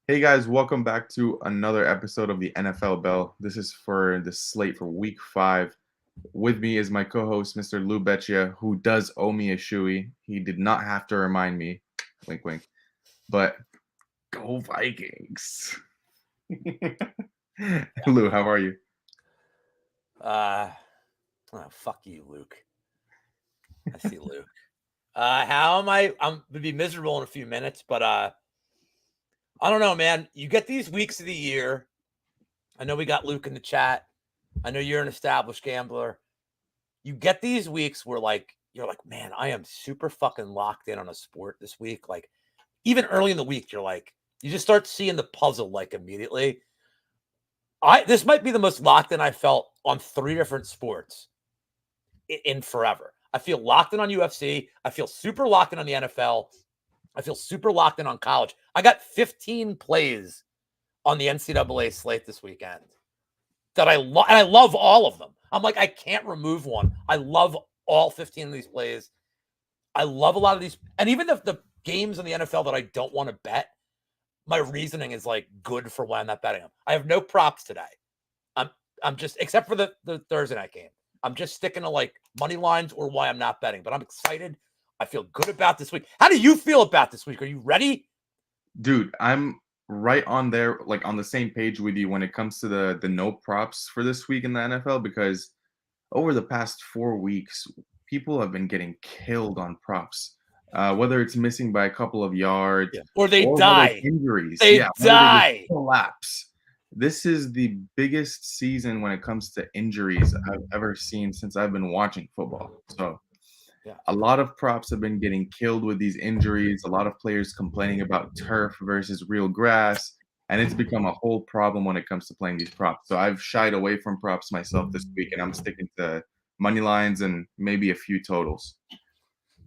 Hey guys, welcome back to another episode of the NFL Bell. This is for the slate for week 5. With me is my co-host, Mr. LouBetya, who does owe me a shoey. He did not have to remind me. Wink, wink. But go Vikings. Lou, how are you? Fuck you, Luke. I see Luke. How am I? I'm gonna be miserable in a few minutes, but I don't know, man. You get these weeks of the year. I know we got Luke in the chat. I know you're an established gambler. You get these weeks where you're like, man, I am super fucking locked in on a sport this week. Like, even early in the week, you're like, you just start seeing the puzzle like immediately. This might be the most locked in I felt on 3 different sports in forever. I feel locked in on UFC. I feel super locked in on the NFL. I feel super locked in on college. I got 15 plays on the NCAA slate this weekend that I love, and I love all of them. I'm like, I can't remove one. I love all 15 of these plays. I love a lot of these, and even the games in the NFL that I don't want to bet, my reasoning is like good for when I'm not betting them. I have no props today. I'm just, except for the Thursday night game, I'm just sticking to like money lines or why I'm not betting, but I'm excited. I feel good about this week. How do you feel about this week? Are you ready? Dude, I'm right on there, like on the same page with you when it comes to the no props for this week in the NFL, because over the past 4 weeks, people have been getting killed on props. Whether it's missing by a couple of yards Or they or whether it's die. injuries. They Whether they just die. collapse. This is the biggest season when it comes to injuries I've ever seen since I've been watching football. So a lot of props have been getting killed with these injuries. A lot of players complaining about turf versus real grass. And it's become a whole problem when it comes to playing these props. So I've shied away from props myself this week, and I'm sticking to money lines and maybe a few totals.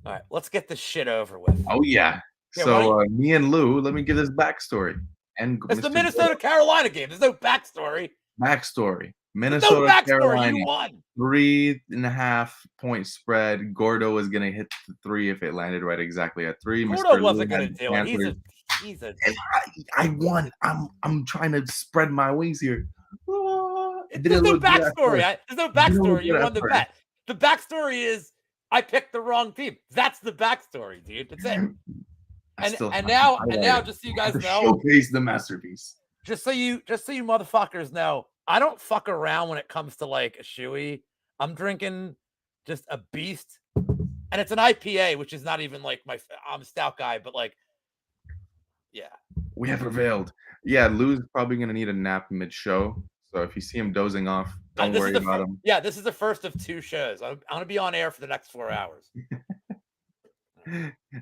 All right, let's get this shit over with. Oh, yeah. So me and Lou, let me give this backstory. And it's Mr. the Minnesota-Carolina game. There's no backstory. Backstory. There's no Minnesota, backstory. Carolina. You won. 3.5 point spread. Gordo was gonna hit the 3 if it landed right exactly at 3. Gordo Mr. wasn't Lou gonna had do it. He's a. And I won. I'm trying to spread my wings here. There's no backstory. There's no backstory. You won the bet. The backstory is I picked the wrong team. That's the backstory, dude. That's it. And now, just so you guys know, showcase the masterpiece. Just so you motherfuckers know, I don't fuck around when it comes to like a shoey. I'm drinking just a beast, and it's an IPA, which is not even like I'm a stout guy, but like, yeah, we have prevailed. Yeah, Lou's probably gonna need a nap mid-show, so if you see him dozing off, don't worry about him. Yeah, this is the first of 2 shows. I'm gonna be on air for the next 4 hours.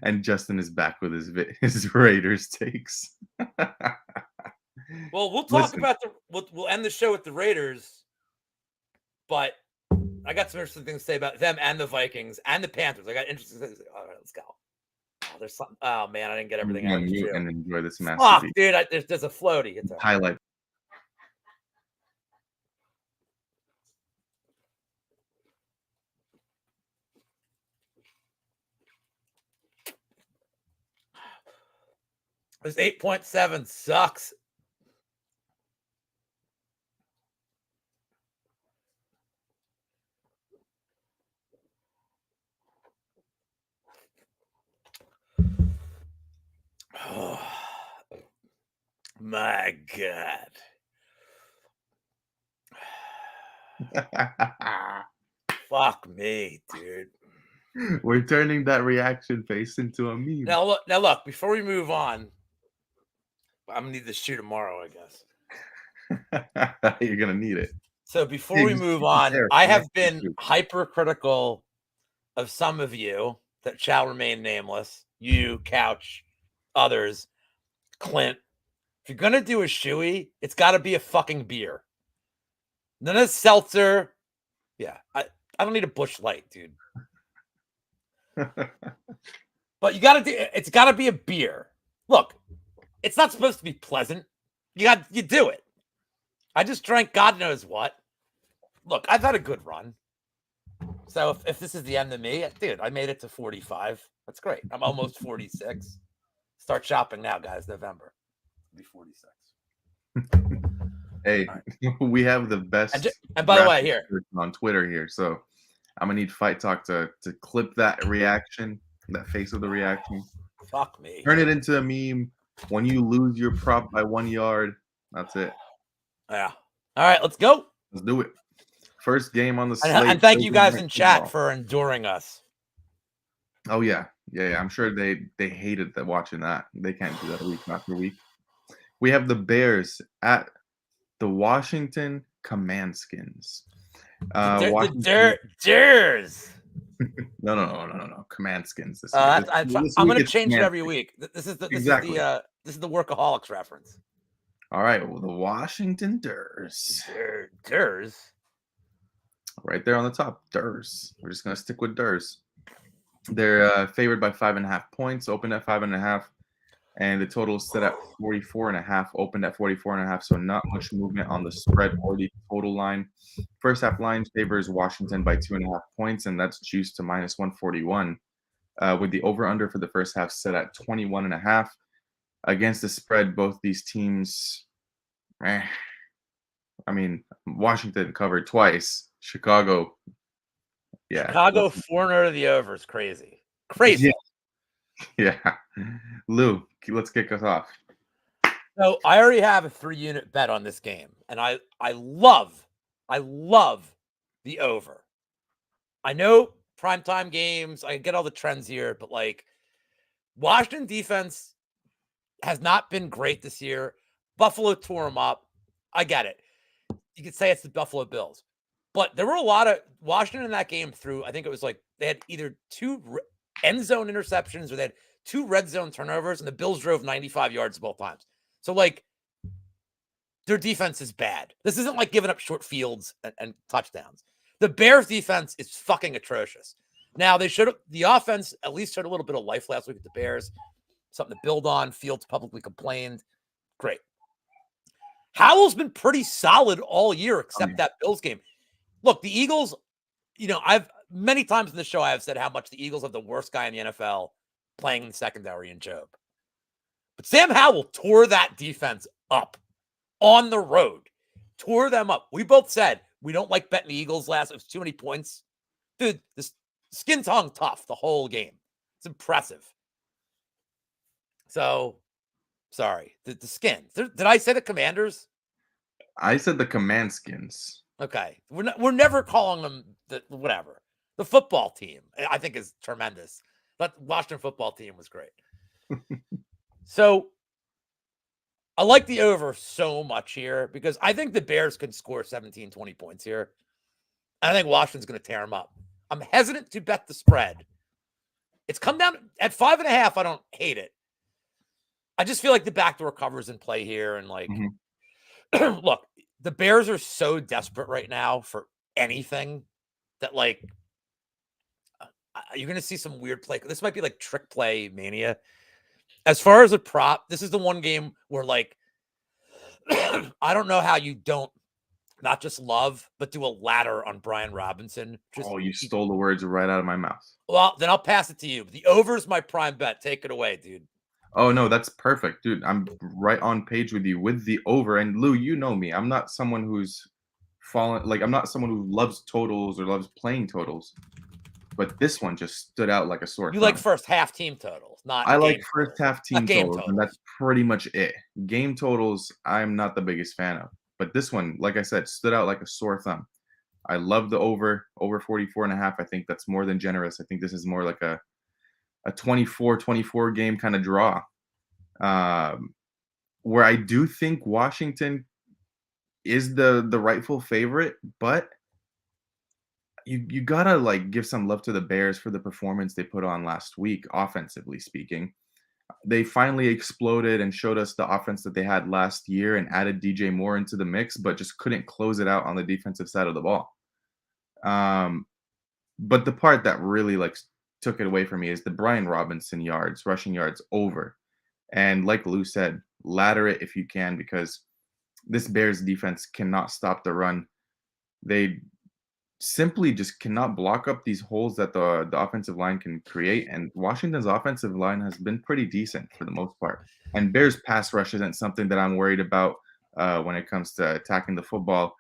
And Justin is back with his Raiders takes. Well, we'll talk about we'll end the show with the Raiders, but I got some interesting things to say about them and the Vikings and the Panthers. I got interesting things. All right, let's go. Oh, there's something. Oh man, I didn't get everything out. You can enjoy this masterpiece. Dude, there's a floaty. It's a highlight. This 8.7 sucks. Oh, my God. Fuck me, dude. We're turning that reaction face into a meme. Now look, before we move on, I'm gonna need this shoe tomorrow, I guess. You're gonna need it. So before we move on, I have been hypercritical of some of you that shall remain nameless. You, Couch, others, Clint. If you're gonna do a shoey, it's got to be a fucking beer. None of seltzer. Yeah, I don't need a Busch Light, dude. But it's got to be a beer. Look, it's not supposed to be pleasant. You do it. I just drank God knows what. Look, I've had a good run. So if this is the end of me, dude, I made it to 45. That's great. I'm almost 46. Start shopping now, guys. November. It'll be 46. Hey, we have the best. And by the way, here on Twitter here, so I'm gonna need Fight Talk to clip that reaction, that face of the reaction. Fuck me. Turn it into a meme. When you lose your prop by 1 yard, that's it. Yeah. All right, let's go. Let's do it. First game on the slate. And thank you guys in chat for enduring us. Oh yeah. I'm sure they hated that watching that. They can't do that week after week. We have the Bears at the Washington Commandskins. The Durs. No. Commandskins. I'm going to change it every week. This is the Workaholics reference. All right. Well, the Washington Durs. Durs. Right there on the top. Durs. We're just going to stick with Durs. They're favored by 5.5 points. Opened at 5.5. And the total is set at 44.5, opened at 44.5, so not much movement on the spread or the total line. First half line favors Washington by 2.5 points, and that's juiced to minus 141. With the over-under for the first half set at 21.5. Against the spread, both these teams, Washington covered twice. Chicago 4-0 to the over is crazy. Crazy. Yeah. Lou, let's kick us off. So I already have a 3-unit bet on this game, and I love the over. I know primetime games, I get all the trends here, but like Washington defense has not been great this year. Buffalo tore them up. I get it. You could say it's the Buffalo Bills, but there were a lot of Washington in that game through. I think it was like they had either 2 end zone interceptions or they had 2 red zone turnovers, and the Bills drove 95 yards both times. So, like, their defense is bad. This isn't like giving up short fields and touchdowns. The Bears' defense is fucking atrocious. Now, the offense at least showed a little bit of life last week at the Bears. Something to build on. Fields publicly complained. Great. Howell's been pretty solid all year except that Bills game. Look, the Eagles, I've many times in the show I have said how much the Eagles have the worst guy in the NFL playing in the secondary in Job. But Sam Howell tore that defense up on the road. Tore them up. We both said we don't like betting the Eagles last. It was too many points. Dude, the skin's hung tough the whole game. It's impressive. So, sorry. The Skins. Did I say the Commanders? I said the Commandskins. Okay. We're never calling them whatever. The football team, I think, is tremendous. But Washington football team was great. So I like the over so much here because I think the Bears can score 17, 20 points here. And I think Washington's going to tear them up. I'm hesitant to bet the spread. It's come down at 5.5. I don't hate it. I just feel like the backdoor cover's in play here. And like, look, the Bears are so desperate right now for anything that like, you're going to see some weird play. This might be like trick play mania. As far as a prop, this is the one game where like, I don't know how you don't not just love, but do a ladder on Brian Robinson. You stole the words right out of my mouth. Well, then I'll pass it to you. The over is my prime bet. Take it away, dude. Oh, no, that's perfect, dude. I'm right on page with you with the over. And Lou, you know me. I'm not someone who's I'm not someone who loves totals or loves playing totals. But this one just stood out like a sore thumb. You like first half team totals, not I like first half team totals, and that's pretty much it. Game totals, I'm not the biggest fan of. But this one, like I said, stood out like a sore thumb. I love the over 44.5. I think that's more than generous. I think this is more like a 24-24 game kind of draw. Where I do think Washington is the rightful favorite, but you gotta like give some love to the Bears for the performance they put on last week, offensively speaking. They finally exploded and showed us the offense that they had last year and added DJ Moore into the mix, but just couldn't close it out on the defensive side of the ball. But the part that really like took it away from me is the Brian Robinson rushing yards over. And like Lou said, ladder it if you can, because this Bears defense cannot stop the run. simply just cannot block up these holes that the offensive line can create, and Washington's offensive line has been pretty decent for the most part. And Bears pass rush isn't something that I'm worried about when it comes to attacking the football.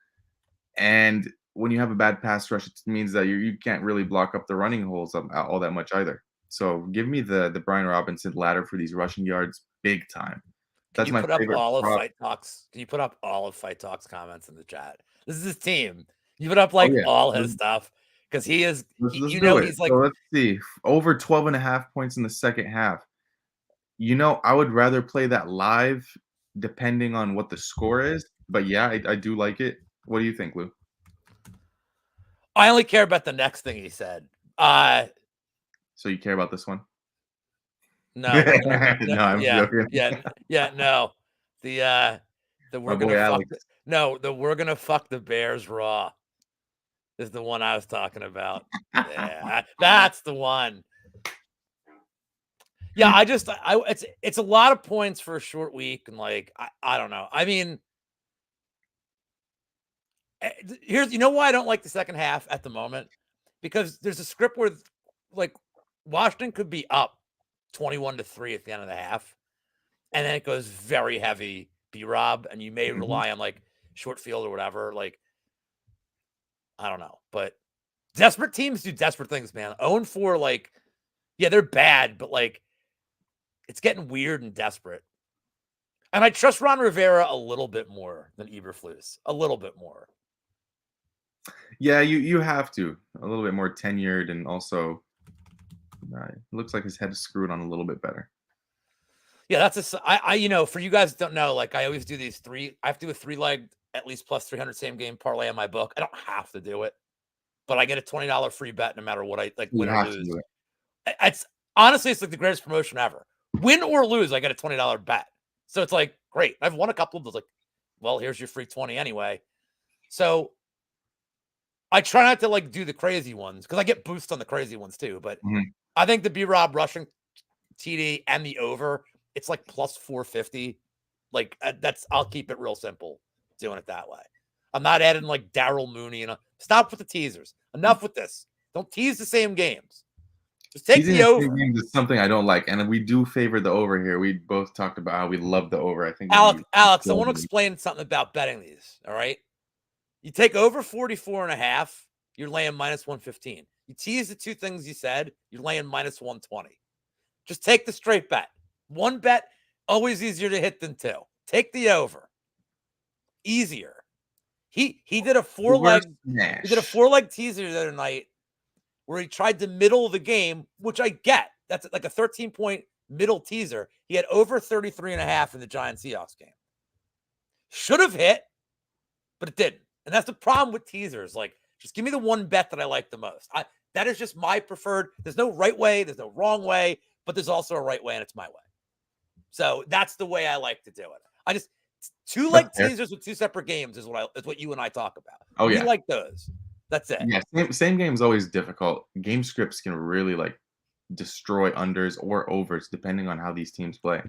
And when you have a bad pass rush, it means that you can't really block up the running holes all that much either. So give me the Brian Robinson ladder for these rushing yards big time. Can That's you my put up favorite all of prop. Fight Talks? Can you put up all of Fight Talks comments in the chat? This is his team. You put up Oh like yeah. all his stuff because he is. Let's You do know, it. he's like, So let's see. Over 12.5 points in the second half. I would rather play that live depending on what the score is. But yeah, I do like it. What do you think, Lou? I only care about the next thing he said. So you care about this one? No, we're gonna. No, I'm Yeah, joking. yeah, no. The My we're boy gonna fuck. Alex. No, the we're gonna fuck the Bears raw is the one I was talking about. Yeah, that's the one. Yeah, it's a lot of points for a short week, and like I don't know. I mean, here's why I don't like the second half at the moment, because there's a script where like Washington could be up 21-3 at the end of the half, and then it goes very heavy B-Rob, and you may Mhm. rely on like short field or whatever. Like I don't know, but desperate teams do desperate things, man. 0-4, like yeah, they're bad, but like it's getting weird and desperate. And I trust Ron Rivera a little bit more than Eberflus, a little bit more. Yeah, you have to. A little bit more tenured, and also, it looks like his head is screwed on a little bit better. Yeah, for you guys that don't know, like I always do I have to do a 3-leg at least plus 300 same game parlay on my book. I don't have to do it, but I get a $20 free bet no matter what I like, You win or have to lose. do it. It's honestly, it's like the greatest promotion ever. Win or lose, I get a $20 bet. So it's like, great. I've won a couple of those. Like, well, here's your free 20 anyway. So I try not to like do the crazy ones because I get boosts on the crazy ones too. But Mhm. I think the B-Rob rushing TD and the over, it's like plus 450. Like I'll keep it real simple doing it that way. I'm not adding like Daryl Mooney and stop with the teasers. Enough with this. Don't tease the same games. Just take Teasing the the same over. games is something I don't like, and we do favor the over here. We both talked about how we love the over. I think Alex, we Alex, I love want to it. explain something about betting these. All right. You take over 44.5, you're laying minus 115. You tease the two things you said, you're laying minus 120. Just take the straight bet. One bet, always easier to hit than two. Take the over. Easier. He did a Reverse he did a smash. 4-leg teaser the other night where he tried to middle the game, which I get. That's like a 13-point middle teaser. He had over 33.5 in the Giants Seahawks game. Should have hit, but it didn't. And that's the problem with teasers. Like, just give me the one bet that I like the most. That is just my preferred. There's no right way, there's no wrong way, but there's also a right way, and it's my way. So that's the way I like to do it. I just That's 2-leg fair. teasers with two separate games is what you and I talk about. Oh We yeah, like those. That's it. yeah. Same game is always difficult. Game scripts can really like destroy unders or overs depending on how these teams play.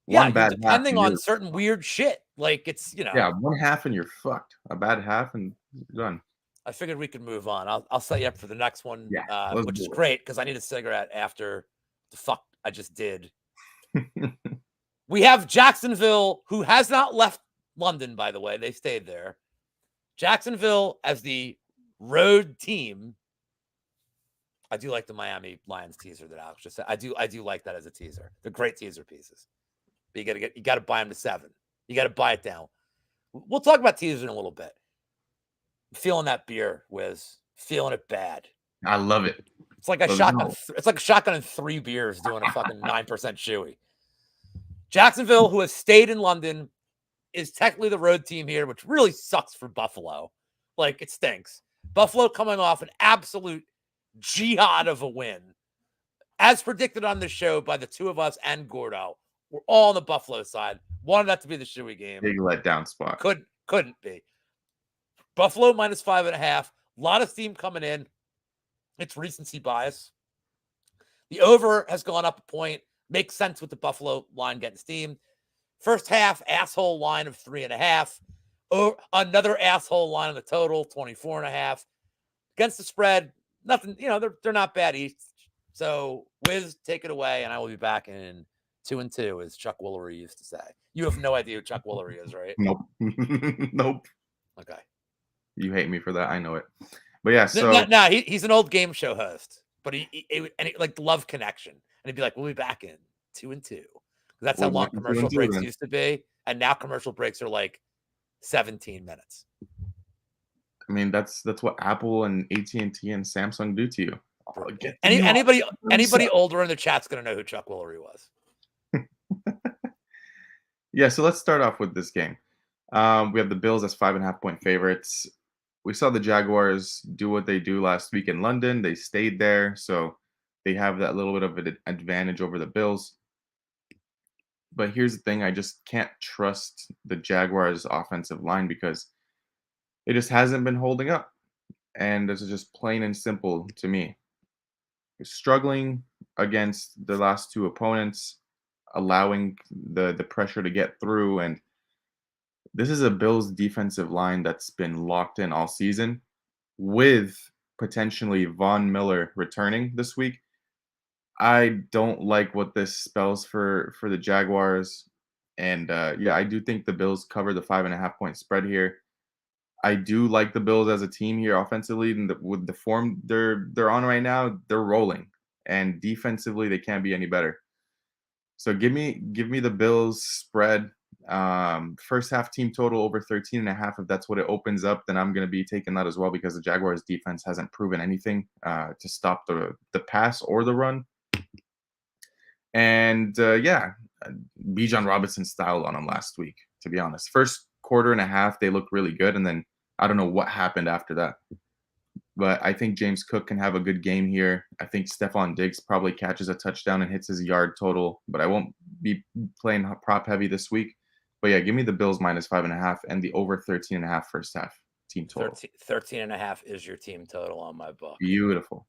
Yeah, One you're bad half depending and on you're certain weird shit. Like yeah, one half and you're fucked. A bad half and you're done. I figured we could move on. I'll set you up for the next one, Yeah, let's which is do great because I need a cigarette after the fuck I just did. We have Jacksonville, who has not left London, by the way. They stayed there. Jacksonville as the road team. I do like the Miami Lions teaser that Alex just said. I do like that as a teaser. They're great teaser pieces. But you gotta buy them to 7. You gotta buy it down. We'll talk about teasers in a little bit. Feeling that beer, Wiz. Feeling it bad. I love it. It's like a Let's shotgun. go. It's like a shotgun and 3 beers doing a fucking 9% chewy. Jacksonville, who has stayed in London, is technically the road team here, which really sucks for Buffalo. Like, it stinks. Buffalo coming off an absolute jihad of a win. As predicted on the show by the two of us and Gordo, we're all on the Buffalo side. Wanted that to be the shoey game. Big letdown spot. Couldn't be. Buffalo minus 5.5. A lot of steam coming in. It's recency bias. The over has gone up a point. Makes sense with the Buffalo line getting steam. First half, asshole line of 3.5. Another asshole line on the total, 24.5. against the spread, nothing, they're not bad East. So Wiz, take it away, and I will be back in 2-2, as Chuck Woolery used to say. You have no idea who Chuck Woolery is, right? Nope. Nope. Okay. You hate me for that. I know it. But yeah, No, he's an old game show host, but he like Love Connection, and he'd be like, "We'll be back in 2-2." That's how long commercial breaks used to be, and now commercial breaks are like 17 minutes. I mean, that's what Apple and AT&T and Samsung do to you. Anybody older in the chat's gonna know who Chuck Woolery was. Yeah, so let's start off with this game. We have the Bills as 5.5-point favorites. We saw the Jaguars do what they do last week in London. They stayed there, so they have that little bit of an advantage over the Bills. But here's the thing, I just can't trust the Jaguars' offensive line because it just hasn't been holding up. And this is just plain and simple to me. Struggling against the last two opponents, allowing the pressure to get through. And this is a Bills defensive line that's been locked in all season, with potentially Von Miller returning this week. I don't like what this spells for the Jaguars. And yeah, I do think the Bills cover the 5.5-point spread here. I do like the Bills as a team here offensively, and with the form they're on right now, they're rolling. And defensively, they can't be any better. So give me the Bills spread. First half team total over 13.5. If that's what it opens up, then I'm going to be taking that as well, because the Jaguars defense hasn't proven anything to stop the pass or the run. And yeah, Bijan Robinson styled on them last week, to be honest. First quarter and a half, they looked really good. And then I don't know what happened after that. But I think James Cook can have a good game here. I think Stephon Diggs probably catches a touchdown and hits his yard total. But I won't be playing prop heavy this week. But yeah, give me the Bills minus 5.5 and the over 13.5 first half team total. 13.5 is your team total on my book. Beautiful.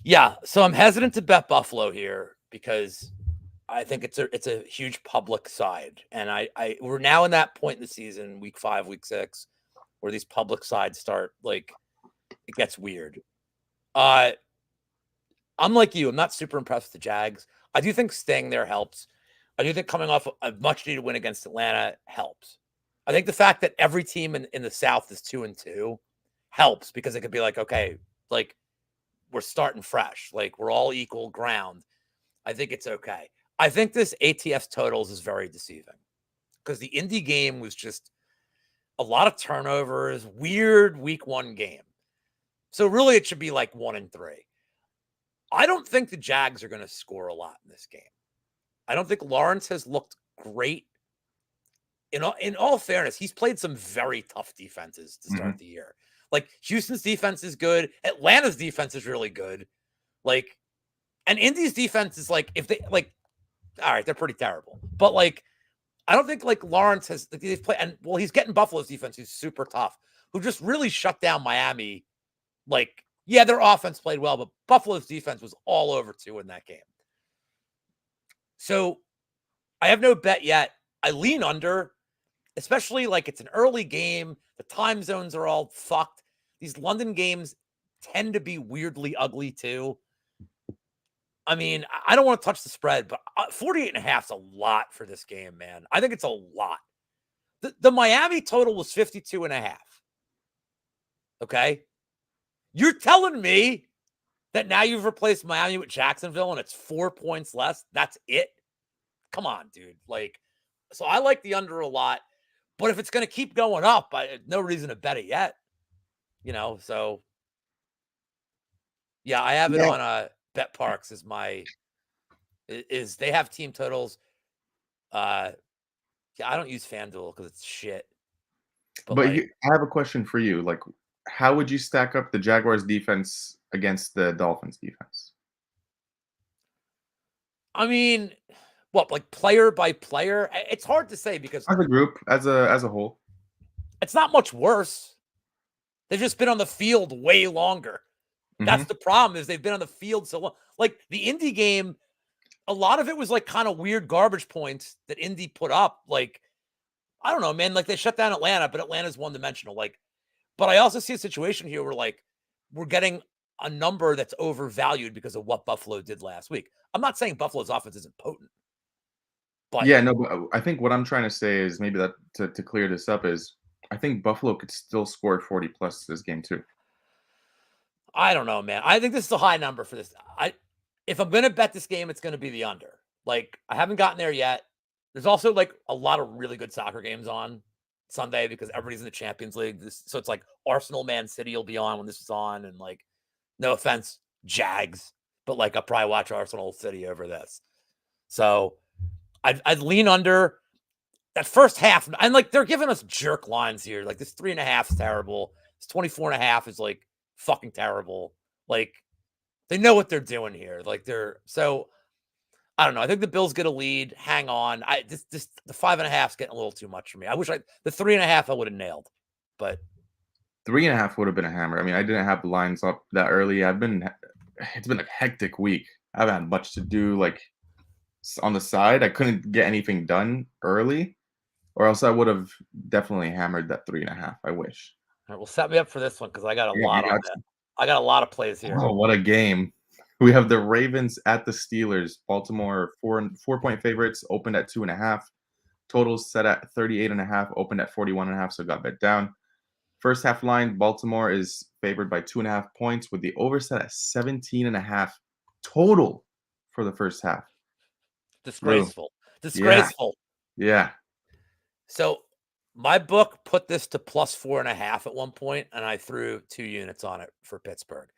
Yeah, so I'm hesitant to bet Buffalo here because I think it's a huge public side, and we're now in that point in the season, week 5, week 6, where these public sides start, like, it gets weird. I'm like you. I'm not super impressed with the Jags. I do think staying there helps. I do think coming off a much-needed win against Atlanta helps. I think the fact that every team in the South is 2-2 helps, because it could be like, okay, like, we're starting fresh. Like, we're all equal ground. I think it's okay. I think this ATS totals is very deceiving, because the Indy game was just a lot of turnovers, weird week 1 game. So really it should be like 1-3. I don't think the Jags are going to score a lot in this game. I don't think Lawrence has looked great. In all fairness, he's played some very tough defenses to start the year. Like, Houston's defense is good. Atlanta's defense is really good. Like, and Indy's defense is like, if they like, all right, they're pretty terrible. But like, I don't think like Lawrence has, they've played, and well, he's getting Buffalo's defense, who's super tough, who just really shut down Miami. Like, yeah, their offense played well, but Buffalo's defense was all over too in that game. So I have no bet yet. I lean under, especially like it's an early game. The time zones are all fucked. These London games tend to be weirdly ugly too. I mean, I don't want to touch the spread, but 48.5 is a lot for this game, man. I think it's a lot. The Miami total was 52.5. Okay. You're telling me that now you've replaced Miami with Jacksonville and it's 4 points less? That's it? Come on, dude. Like, so I like the under a lot, but if it's going to keep going up, I no reason to bet it yet. So yeah, I have it on Bet Parks as they have team totals. Yeah, I don't use FanDuel because it's shit. But I have a question for you. Like, how would you stack up the Jaguars defense against the Dolphins defense? I mean, what, like player by player? It's hard to say because as a group, as a whole, it's not much worse. They've just been on the field way longer. That's the problem, is they've been on the field so long. Like the Indy game, a lot of it was like kind of weird garbage points that Indy put up. Like, I don't know, man. Like, they shut down Atlanta, but Atlanta's one-dimensional. Like, But I also see a situation here where like we're getting a number that's overvalued because of what Buffalo did last week. I'm not saying Buffalo's offense isn't potent, but Yeah, no, but I think what I'm trying to say is maybe that to clear this up is I think Buffalo could still score 40 plus this game too. I don't know, man. I think this is a high number for this. If I'm gonna bet this game, it's gonna be the under. Like I haven't gotten there yet. There's also like a lot of really good soccer games on Sunday because everybody's in the Champions League. So it's like Arsenal, Man City will be on when this is on, and like, no offense, Jags, but like I'll probably watch Arsenal City over this. So I'd lean under that first half. And like they're giving us jerk lines here. Like this 3.5 is terrible. This 24.5 is like fucking terrible. Like they know what they're doing here. Like so I don't know. I think the Bills get a lead. Hang on. The 5.5 is getting a little too much for me. I wish the 3.5 I would have nailed, but 3.5 would have been a hammer. I mean, I didn't have the lines up that early. It's been a hectic week. I haven't had much to do like on the side. I couldn't get anything done early, or else I would have definitely hammered that 3.5. I wish. all right, well, set me up for this one because I got a Yeah, lot we on got that. I got a lot of plays here. Oh, what a game. We have the Ravens at the Steelers. Baltimore 4-point favorites, opened at 2.5. Totals set at 38.5, opened at 41.5, so got bet down. First half line, Baltimore is favored by 2.5 points with the over set at 17.5 total for the first half. Disgraceful. Yeah, Disgraceful. yeah. So my book put this to plus 4.5 at one point, and I threw 2 units on it for Pittsburgh.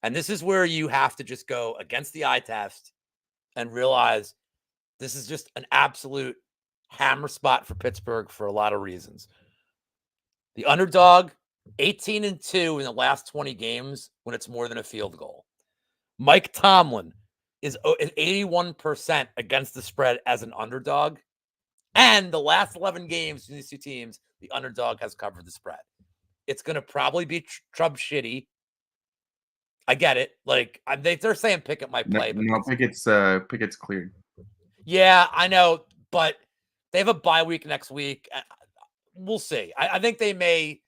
And this is where you have to just go against the eye test and realize this is just an absolute hammer spot for Pittsburgh for a lot of reasons. The underdog, 18-2 in the last 20 games when it's more than a field goal. Mike Tomlin is 81% against the spread as an underdog. And the last 11 games between these two teams, the underdog has covered the spread. It's going to probably be Chubb shitty. I get it. Like they're saying Pickett might play. No, Pickett's cleared. Yeah, I know, but they have a bye week next week. We'll see. I think they may.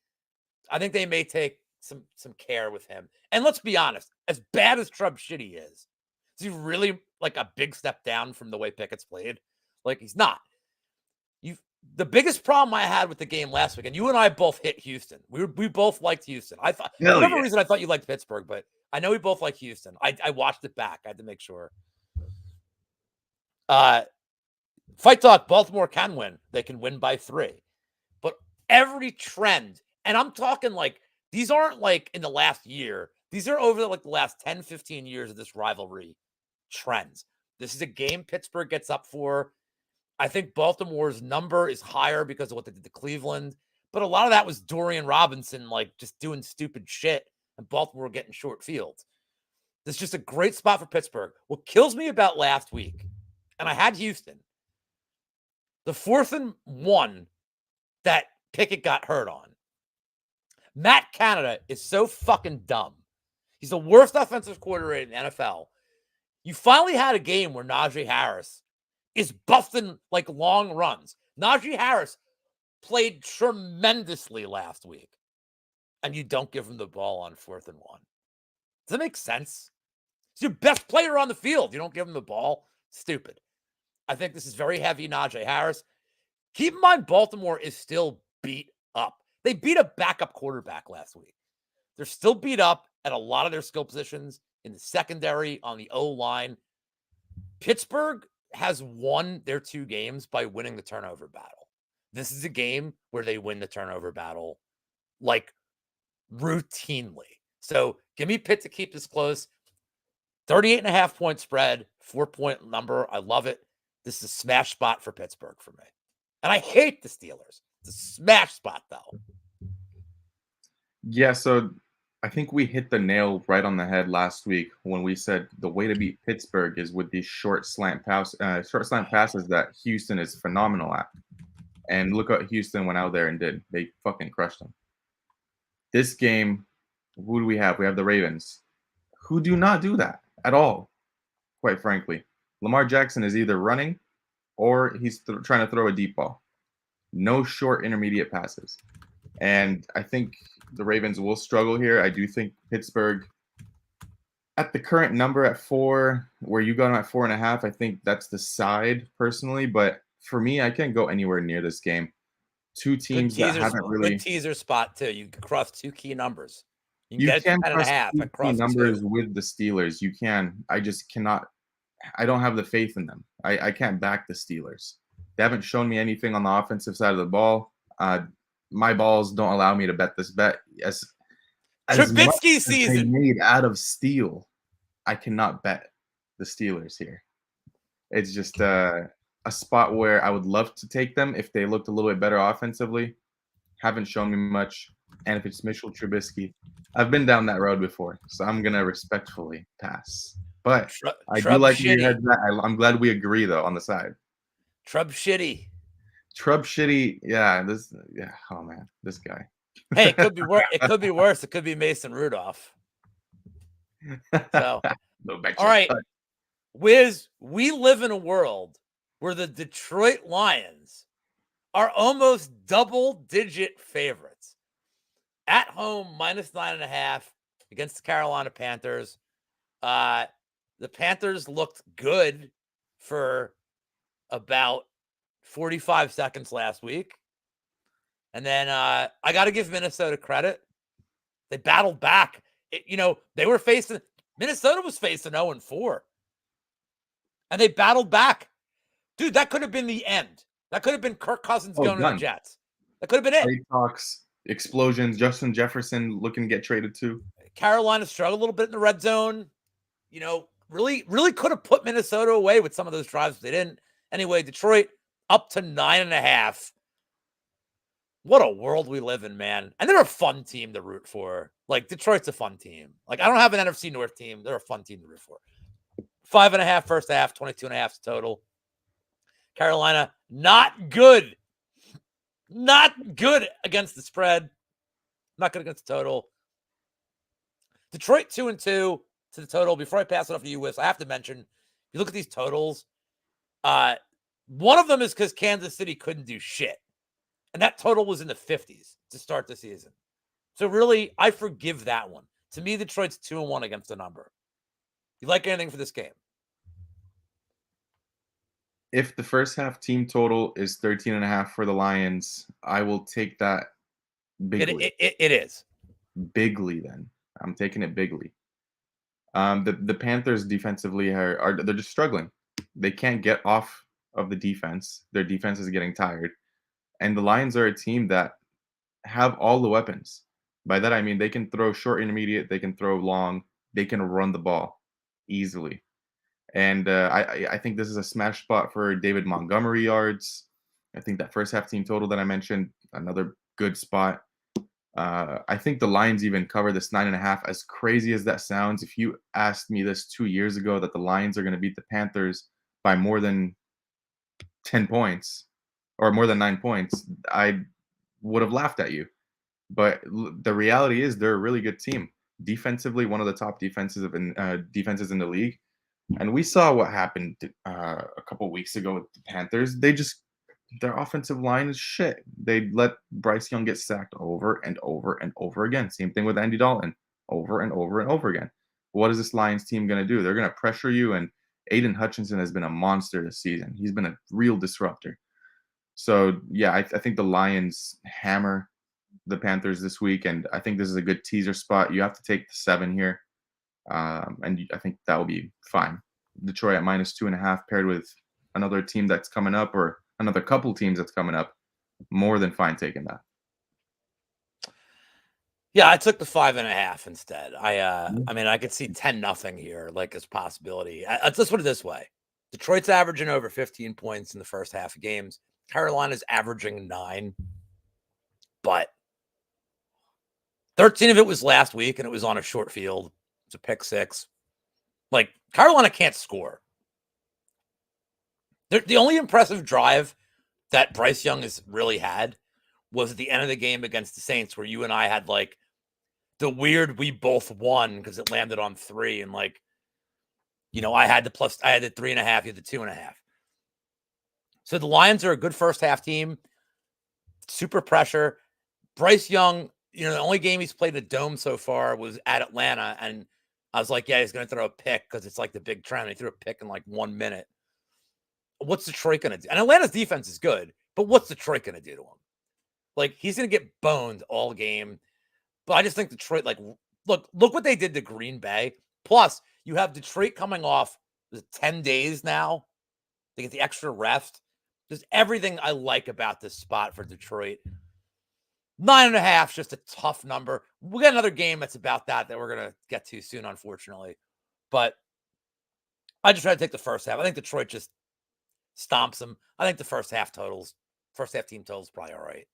I think they may take some care with him. And let's be honest, as bad as Chubb shitty is he really like a big step down from the way Pickett's played? Like he's not. The biggest problem I had with the game last week, and you and I both hit Houston. We both liked Houston. I thought for whatever reason I thought you liked Pittsburgh, but I know we both like Houston. I watched it back. I had to make sure. Fight Talk, Baltimore can win. They can win by 3. But every trend, and I'm talking like these aren't like in the last year. These are over like the last 10, 15 years of this rivalry trends. This is a game Pittsburgh gets up for. I think Baltimore's number is higher because of what they did to Cleveland. But a lot of that was Dorian Robinson, like just doing stupid shit and Baltimore getting short fields. This is just a great spot for Pittsburgh. What kills me about last week, and I had Houston, the 4th and 1 that Pickett got hurt on. Matt Canada is so fucking dumb. He's the worst offensive coordinator in the NFL. You finally had a game where Najee Harris is busting like long runs. Najee Harris played tremendously last week, and you don't give him the ball on 4th and 1. Does that make sense? He's your best player on the field. You don't give him the ball. Stupid. I think this is very heavy Najee Harris. Keep in mind, Baltimore is still beat up. They beat a backup quarterback last week. They're still beat up at a lot of their skill positions in the secondary, on the O-line. Pittsburgh has won their 2 games by winning the turnover battle. This is a game where they win the turnover battle like routinely. So give me Pitt to keep this close. 38.5 point spread, 4-point number. I love it. This is a smash spot for Pittsburgh for me. And I hate the Steelers. It's a smash spot, though. Yeah, so I think we hit the nail right on the head last week when we said the way to beat Pittsburgh is with these short slant passes that Houston is phenomenal at. And look what Houston went out there and did. They fucking crushed them. This game, who do we have? We have the Ravens, who do not do that at all, quite frankly. Lamar Jackson is either running or he's trying to throw a deep ball. No short intermediate passes. And I think the Ravens will struggle here. I do think Pittsburgh, at the current number at 4, where you got them at 4.5, I think that's the side personally. But for me, I can't go anywhere near this game. Two teams that haven't Good really. teaser spot too. You can cross 2 key numbers. You can You get it to can 10 and a trust half 2 and key cross 2. numbers with the Steelers. You can. I just cannot. I don't have the faith in them. I can't back the Steelers. They haven't shown me anything on the offensive side of the ball. My balls don't allow me to bet this bet. As much Trubisky as they season. made out of steel, I cannot bet the Steelers here. It's just a spot where I would love to take them if they looked a little bit better offensively. Haven't shown me much. And if it's Mitchell Trubisky, I've been down that road before, so I'm gonna respectfully pass. But I do Trub like where your shitty. head's at. I'm glad we agree though on the side. Trub shitty. Trub shitty, yeah. Oh man, this guy. Hey, it could be worse. It could be worse. It could be Mason Rudolph. So, LouBetya all right, cut. Wiz, we live in a world where the Detroit Lions are almost double-digit favorites at home, -9.5 against the Carolina Panthers. The Panthers looked good for about 45 seconds last week. And then I got to give Minnesota credit. They battled back. They were facing Minnesota was facing 0-4. And they battled back. Dude, that could have been the end. That could have been Kirk Cousins going to the Done. Jets. That could have been it. Trade talks, explosions. Justin Jefferson looking to get traded too. Carolina struggled a little bit in the red zone. Really, really could have put Minnesota away with some of those drives, but they didn't. Anyway, Detroit up to 9.5. What a world we live in, man. And they're a fun team to root for. Like, Detroit's a fun team. Like, I don't have an NFC North team. They're a fun team to root for. 5.5 first half, 22.5 total. Carolina, not good. Not good against the spread. Not good against the total. Detroit 2-2 to the total. Before I pass it off to you, Wiz, I have to mention, if you look at these totals, one of them is because Kansas City couldn't do shit. And that total was in the 50s to start the season. So really, I forgive that one. To me, Detroit's 2-1 against the number. You like anything for this game? If the first half team total is 13.5 for the Lions, I will take that bigly. It is. Bigly then. I'm taking it bigly. The Panthers defensively they're just struggling. They can't get off of the defense. Their defense is getting tired. And the Lions are a team that have all the weapons. By that I mean they can throw short, intermediate, they can throw long, they can run the ball easily. And I think this is a smash spot for David Montgomery yards. I think that first half team total that I mentioned, another good spot. I think the Lions even cover this 9.5. As crazy as that sounds, if you asked me this 2 years ago that the Lions are going to beat the Panthers by more than 10 points or more than 9 points, I would have laughed at you. But the reality is they're a really good team. Defensively, one of the top defenses in the league. And we saw what happened a couple weeks ago with the Panthers. Their offensive line is shit. They let Bryce Young get sacked over and over and over again. Same thing with Andy Dalton, over and over and over again. What is this Lions team going to do? They're going to pressure you, and Aiden Hutchinson has been a monster this season. He's been a real disruptor. So, yeah, I think the Lions hammer the Panthers this week, and I think this is a good teaser spot. You have to take the 7 here, and I think that will be fine. Detroit at -2.5 paired with another team that's coming up or another couple teams that's coming up, more than fine taking that. Yeah, I took the 5.5 instead. I mean, I could see 10-0 here, like as possibility. Let's put it this way: Detroit's averaging over 15 points in the first half of games. Carolina's averaging 9, but 13 of it was last week, and it was on a short field. It's a pick 6. Like, Carolina can't score. The only impressive drive that Bryce Young has really had was at the end of the game against the Saints, where you and I had like the weird we both won because it landed on 3, and like, I had the 3.5, you had the 2.5. So the Lions are a good first half team, super pressure. Bryce Young, the only game he's played in a dome so far was at Atlanta, and I was like, yeah, he's going to throw a pick because it's like the big trend. He threw a pick in like 1 minute. What's Detroit going to do? And Atlanta's defense is good, but what's Detroit going to do to him? Like, he's going to get boned all game. But I just think Detroit, like, look what they did to Green Bay. Plus, you have Detroit coming off 10 days now. They get the extra rest. Just everything I like about this spot for Detroit. 9.5 is just a tough number. We got another game that's about that we're going to get to soon, unfortunately. But I just try to take the first half. I think Detroit just stomps them. I think the first half team totals probably all right.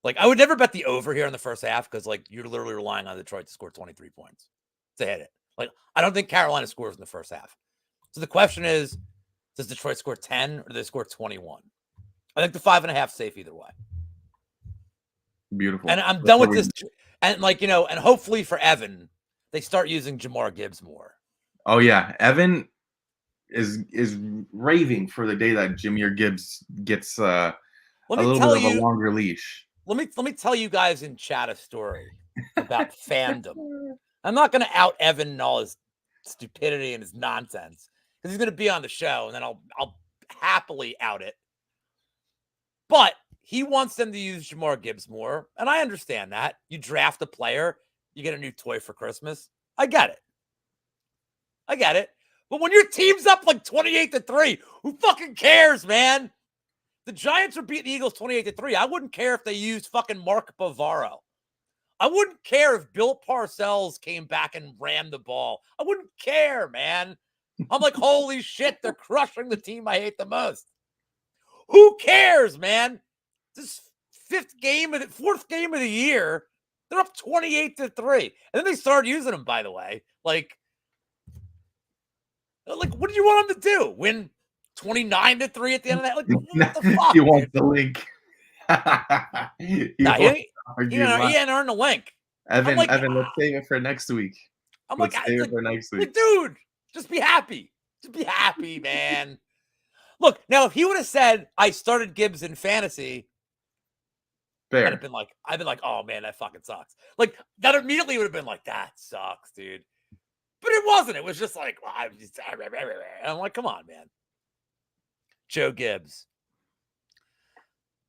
Like, I would never bet the over here in the first half because, like, you're literally relying on Detroit to score 23 points to hit it. Like, I don't think Carolina scores in the first half. So the question is, does Detroit score 10 or do they score 21? I think the 5.5 is safe either way. Beautiful. And I'm done with this. And, like, and hopefully for Evan, they start using Jamar Gibbs more. Oh, yeah. Evan is raving for the day that Jahmyr Gibbs gets a little bit of a longer leash. Let me tell you guys in chat a story about fandom. I'm not going to out Evan and all his stupidity and his nonsense because he's going to be on the show, and then I'll happily out it. But he wants them to use Jamar Gibbs more, and I understand that. You draft a player, you get a new toy for Christmas. I get it. But when your team's up like 28-3, who fucking cares, man? The Giants are beating the Eagles 28-3. I wouldn't care if they used fucking Mark Bavaro. I wouldn't care if Bill Parcells came back and ran the ball. I wouldn't care, man. I'm like, holy shit, they're crushing the team I hate the most. Who cares, man? This fourth game of the year, they're up 28-3. And then they started using them, by the way. Like, what do you want them to do? Win 29-3 at the end of that? Like, what the fuck? You want the link. He ain't earned the link. Evan, let's save it for next week. Save it for next week. Dude, just be happy. Just be happy, man. Look, now if he would have said I started Gibbs in fantasy, fair. I'd been like, oh man, that fucking sucks. Like, that immediately would have been like, that sucks, dude. But it wasn't. It was just like, well, I'm like, come on, man. Joe Gibbs.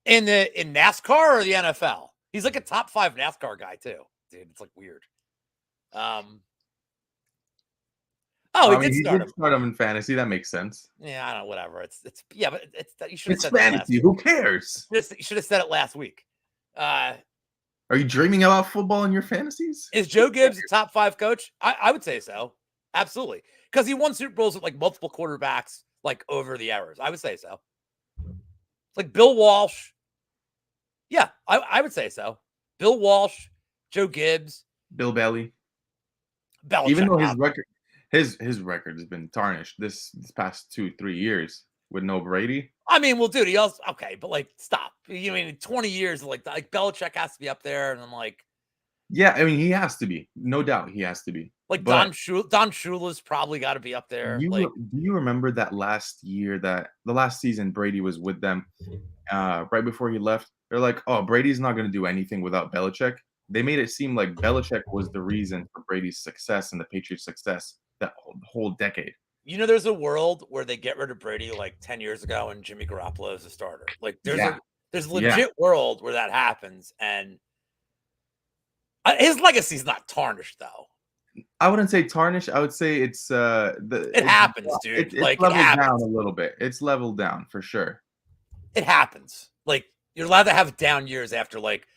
In NASCAR or the NFL? He's like a top 5 NASCAR guy too, dude. It's like weird. He did start him in fantasy. That makes sense. Yeah, I don't know. Whatever. It's but you should have said fantasy. Who cares? You should have said it last week. Are you dreaming about football in your fantasies? Is Joe Gibbs a top 5 coach? I would say so. Absolutely. Because he won Super Bowls with like multiple quarterbacks, like over the errors. I would say so. It's like Bill Walsh. Yeah, I would say so. Bill Walsh, Joe Gibbs, Bill Belichick. Even though his record has been tarnished this past 2-3 years with no Brady. I mean, well, dude, he also but like, stop. You mean 20 years, like Belichick has to be up there, and I'm like, yeah, I mean, he has to be, no doubt, he has to be. Like, Don Shula's probably got to be up there. Do you remember that the last season Brady was with them, right before he left? They're like, oh, Brady's not going to do anything without Belichick. They made it seem like Belichick was the reason for Brady's success and the Patriots' success that whole decade. There's a world where they get rid of Brady like 10 years ago and Jimmy Garoppolo is a starter. Like, there's a legit world where that happens, and his legacy's not tarnished though. I wouldn't say tarnished. I would say it's it happens, dude. It's leveled down a little bit. It's leveled down for sure. It happens. Like, you're allowed to have down years after like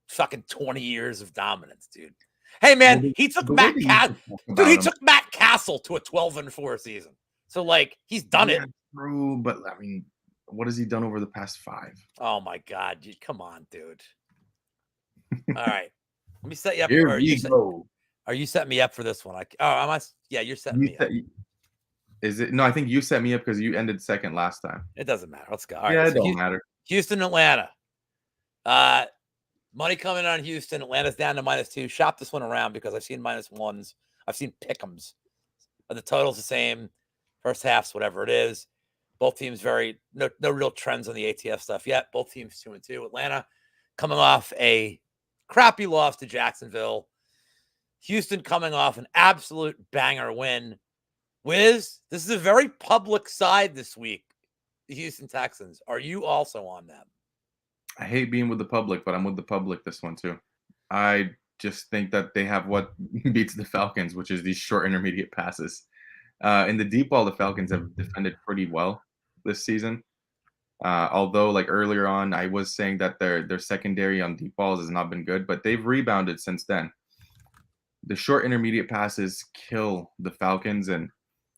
fucking 20 years of dominance, dude. Hey man, he took Matt Castle to a 12-4 season. So like, he's done it. True, but I mean, what has he done over the past 5? Oh my god, dude, come on, dude. All right, let me set you up. Here we go. Are you setting me up for this one? Yeah, you're setting me up. Is it? No, I think you set me up because you ended second last time. It doesn't matter. Let's go. All right, it don't matter. Houston, Atlanta. Money coming on Houston. Atlanta's down to -2. Shop this one around because I've seen -1s. I've seen pick'ems. The total's the same. First half's whatever it is. Both teams no real trends on the ATF stuff yet. Both teams 2-2. Atlanta coming off a crappy loss to Jacksonville. Houston coming off an absolute banger win. Wiz, this is a very public side this week. The Houston Texans. Are you also on them? I hate being with the public, but I'm with the public this one too. I just think that they have what beats the Falcons, which is these short intermediate passes. In the deep ball, the Falcons have defended pretty well this season. Although, like earlier on, I was saying that their secondary on deep balls has not been good, but they've rebounded since then. The short intermediate passes kill the Falcons, and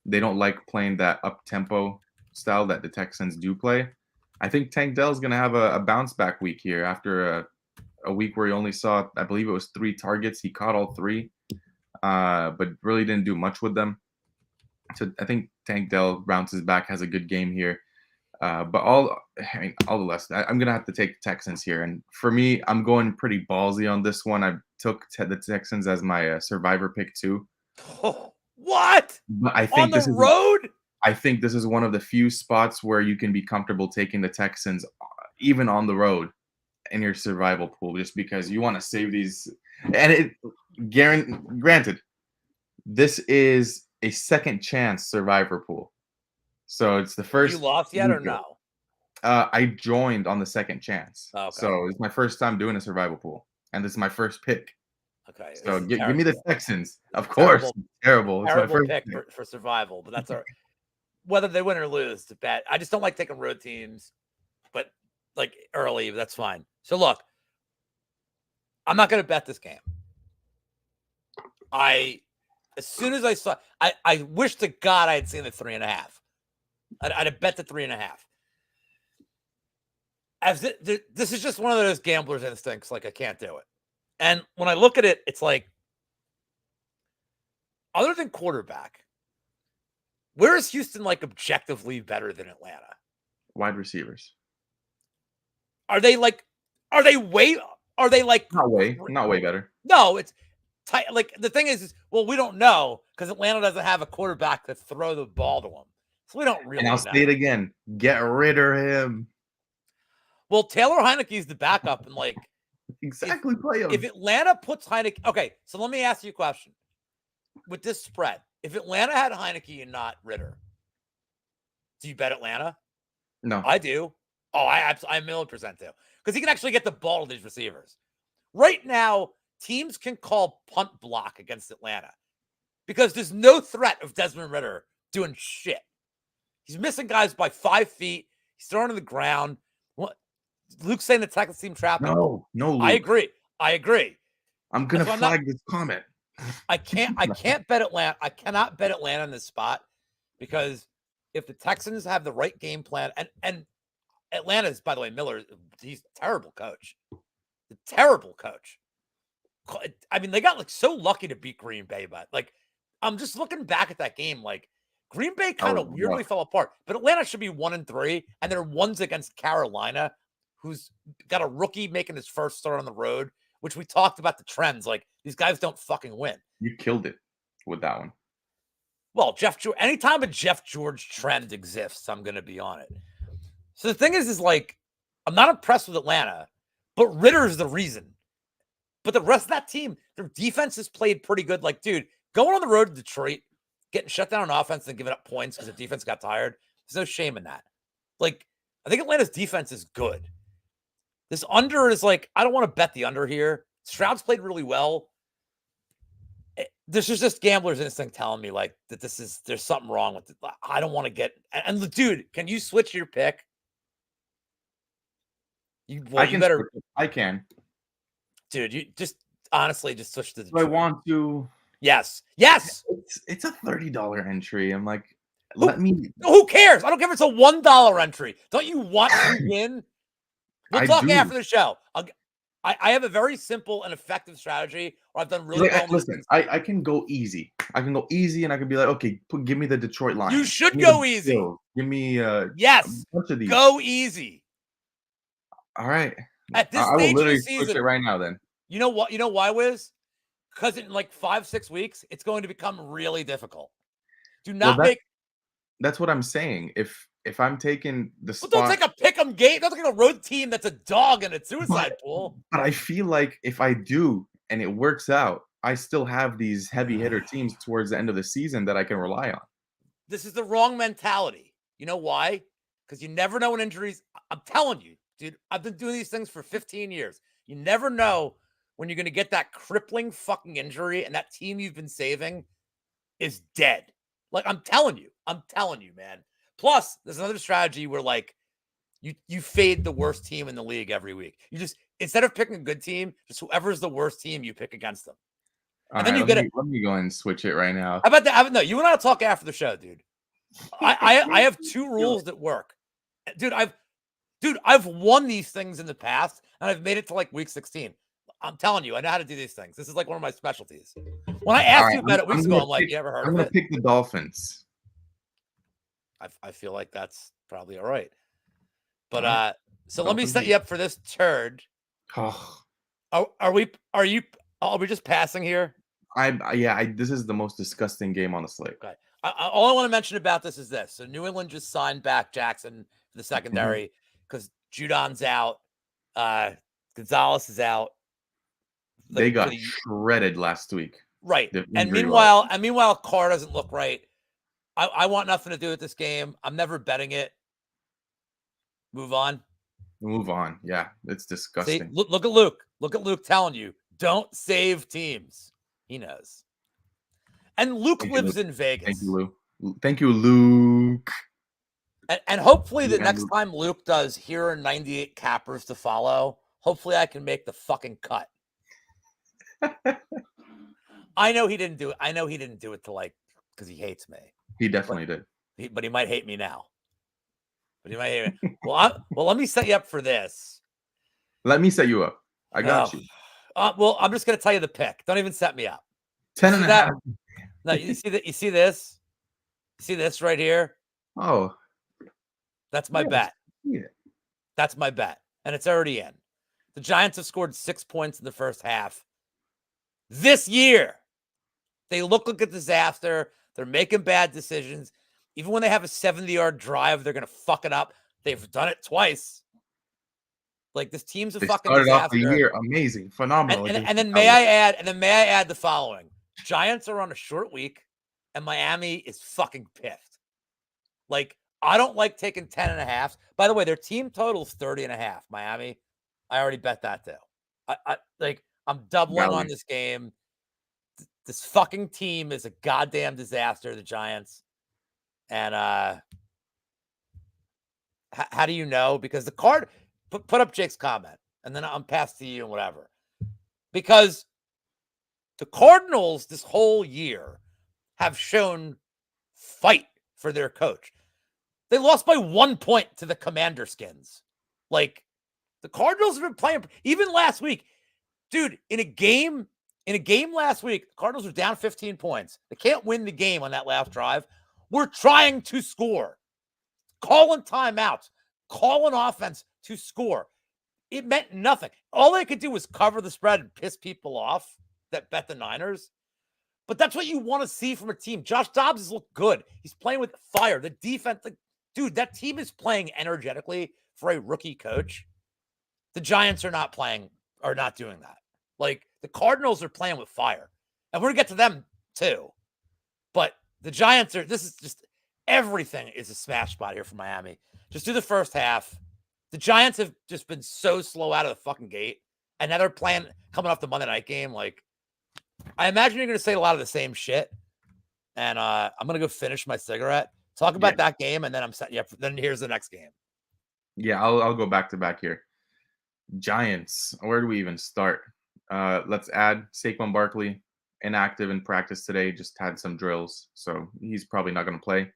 they don't like playing that up tempo style that the Texans do play. I think Tank Dell's going to have a bounce back week here after a week where he only saw, I believe it was 3 targets. He caught all 3, but really didn't do much with them. So I think Tank Dell bounces back, has a good game here. But all the rest, I'm going to have to take Texans here. And for me, I'm going pretty ballsy on this one. I took the Texans as my survivor pick too. Oh, what? But I think on the road? I think this is one of the few spots where you can be comfortable taking the Texans even on the road in your survival pool, just because you want to save these. And granted, this is a second chance survivor pool. So it's the first. You lost yet or no? I joined on the second chance. Okay. So it's my first time doing a survival pool, and this is my first pick. Okay. So give me the Texans. Of course. Terrible. It's terrible my first pick for survival, but that's our whether they win or lose, it's bad. I just don't like taking road teams, but like early, that's fine. So look, I'm not going to bet this game. As soon as I saw, I wish to God I had seen the 3.5. I'd have bet the 3.5. This is just one of those gambler's instincts. Like I can't do it. And when I look at it, it's like, other than quarterback, where is Houston like objectively better than Atlanta? Wide receivers. Are they like not way better? No, it's tight. Like the thing is well, we don't know because Atlanta doesn't have a quarterback to throw the ball to him. So we don't really know. And I'll say it again. Get rid of him. Well, Taylor Heineke's the backup and like exactly play him. If Atlanta puts Heineke, okay, so let me ask you a question. With this spread, if Atlanta had Heineke and not Ritter, do you bet Atlanta? No. I do. Oh, I 1,000,000% do. Because he can actually get the ball to these receivers. Right now, teams can call punt block against Atlanta because there's no threat of Desmond Ritter doing shit. He's missing guys by 5 feet. He's throwing to the ground. What? Luke's saying the Texans team trapping. No, Luke. I agree. I'm gonna flag this comment. I can't bet Atlanta. I cannot bet Atlanta in this spot because if the Texans have the right game plan, and Atlanta's, by the way, Miller, he's a terrible coach. I mean, they got like so lucky to beat Green Bay, but like I'm just looking back at that game, like Green Bay kind of weirdly fell apart. But Atlanta should be 1-3, and their ones against Carolina, who's got a rookie making his first start on the road, which we talked about the trends. Like, these guys don't fucking win. You killed it with that one. Well, anytime a Jeff George trend exists, I'm going to be on it. So the thing is like, I'm not impressed with Atlanta, but Ritter's the reason. But the rest of that team, their defense has played pretty good. Like, dude, going on the road to Detroit, getting shut down on offense and giving up points because the defense got tired, there's no shame in that. Like, I think Atlanta's defense is good. This under is like, I don't want to bet the under here. Stroud's played really well. This is just gambler's instinct telling me like that there's something wrong with it. I don't want to get, and dude, can you switch your pick? I can. Dude, you just honestly just switch to the. Do I want to? Yes. It's a $30 entry. I'm like, who cares? I don't care if it's a $1 entry. Don't you want to win? We'll talk after the show. I have a very simple and effective strategy where I've done really well. Listen, I can go easy. I can go easy, and I can be like, okay, give me the Detroit Lions. You should go easy. Give me yes. A bunch of these. Go easy. All right. At this I will stage literally of the season, switch it right now. Then you know what? You know why, Wiz? Because in like 5-6 weeks, it's going to become really difficult. Do not make. That's what I'm saying. If if I'm taking the Well, don't spot, take a pick'em game. Don't take a road team that's a dog in a suicide but, pool. but I feel like if I do and it works out, I still have these heavy hitter teams towards the end of the season that I can rely on. This is the wrong mentality. You know why? Because you never know when injuries. I'm telling you, dude, I've been doing these things for 15 years. You never know when you're going to get that crippling fucking injury and that team you've been saving is dead. Like, I'm telling you, man. Plus, there's another strategy where, like, you fade the worst team in the league every week. You just, instead of picking a good team, just whoever's the worst team, you pick against them. All And then right, you get it. let me go and switch it right now. How about that? No, you and I'll talk after the show, dude. I have two rules that work. Dude, I've won these things in the past, and I've made it to like week 16. I'm telling you, I know how to do these things. This is like one of my specialties. When I asked you about it weeks ago, I'm like, you ever heard of it? I'm going to pick the Dolphins. I feel like that's probably all right. But All so let me set you up for this turd. Oh, Are we just passing here? this is the most disgusting game on the slate. Okay. All I want to mention about this is this. So New England just signed back Jackson for the secondary because Judon's out. Gonzalez is out. They got shredded last week. Right. And meanwhile, Carr doesn't look right. I want nothing to do with this game. I'm never betting it. Move on. Yeah, it's disgusting. See, look at Luke. Look at Luke telling you, don't save teams. He knows. And Luke lives in Vegas. Thank you, Luke. And hopefully the next time Luke does here are 98 cappers to follow, hopefully I can make the fucking cut. I know he didn't do it. I know he didn't do it to like because he hates me. He definitely did. But he might hate me now. But he might hate me. Well, let me set you up for this. Let me set you up. I got you. Well, I'm just going to tell you the pick. Don't even set me up. 10.5. No, you see that? You see this? You see this right here? Oh, that's my bet. That's my bet, and it's already in. The Giants have scored 6 points in the first half. This year, they look like a disaster. They're making bad decisions. Even when they have a 70-yard drive, they're going to fuck it up. They've done it twice. Like, this team's a fucking disaster. Started off the year amazing, phenomenal. And then may I add the following. Giants are on a short week, and Miami is fucking piffed. Like, I don't like taking 10.5. By the way, their team total is 30.5. Miami, I already bet that too. I'm doubling on this game. This fucking team is a goddamn disaster, the Giants. And how do you know? Because the card put up Jake's comment, and then I'm past to you and whatever. Because the Cardinals this whole year have shown fight for their coach. They lost by 1 point to the Commander Skins. Like, the Cardinals have been playing even last week. Dude, in a game last week, the Cardinals were down 15 points. They can't win the game on that last drive. We're trying to score. Calling timeouts, calling offense to score. It meant nothing. All they could do was cover the spread and piss people off that bet the Niners. But that's what you want to see from a team. Josh Dobbs has looked good. He's playing with fire. The defense, dude, that team is playing energetically for a rookie coach. The Giants are not doing that. Like, the Cardinals are playing with fire. And we're going to get to them too. But the Giants this is just, everything is a smash spot here for Miami. Just do the first half. The Giants have just been so slow out of the fucking gate. And now they're coming off the Monday night game. Like, I imagine you're going to say a lot of the same shit. And I'm going to go finish my cigarette. Talk about that game, and then I'm setting you up. Then here's the next game. Yeah, I'll go back to back here. Giants. Where do we even start? Let's add Saquon Barkley, inactive in practice today. Just had some drills, so he's probably not going to play.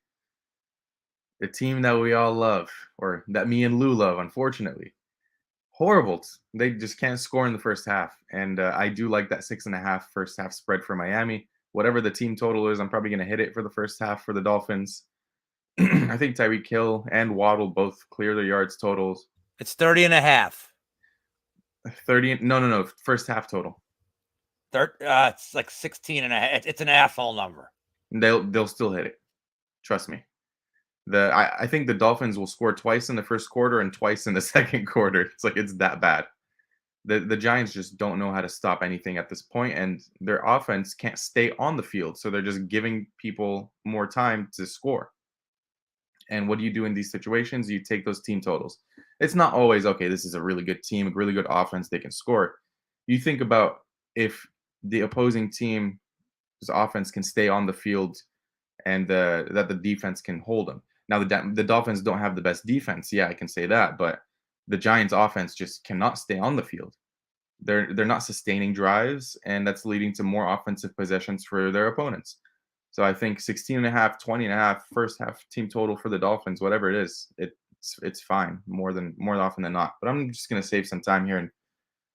The team that we all love, or that me and Lou love, unfortunately, horrible. They just can't score in the first half, and I do like that 6.5 first half spread for Miami. Whatever the team total is, I'm probably going to hit it for the first half for the Dolphins. I think Tyreek Hill and Waddle both clear their yards totals. It's 30.5. 30? No. First half total. It's like 16.5. It's an asshole number. They'll still hit it. Trust me. I think the Dolphins will score twice in the first quarter and twice in the second quarter. It's like it's that bad. The Giants just don't know how to stop anything at this point, and their offense can't stay on the field, so they're just giving people more time to score. And what do you do in these situations? You take those team totals. It's not always okay. This is a really good team, a really good offense. They can score. You think about if the opposing team's offense can stay on the field and that the defense can hold them. Now the Dolphins don't have the best defense. Yeah, I can say that, but the Giants' offense just cannot stay on the field. They're not sustaining drives, and that's leading to more offensive possessions for their opponents. So I think 16 and a half, 20 and a half, first half team total for the Dolphins, whatever it is, it's fine more often than not. But I'm just gonna save some time here, and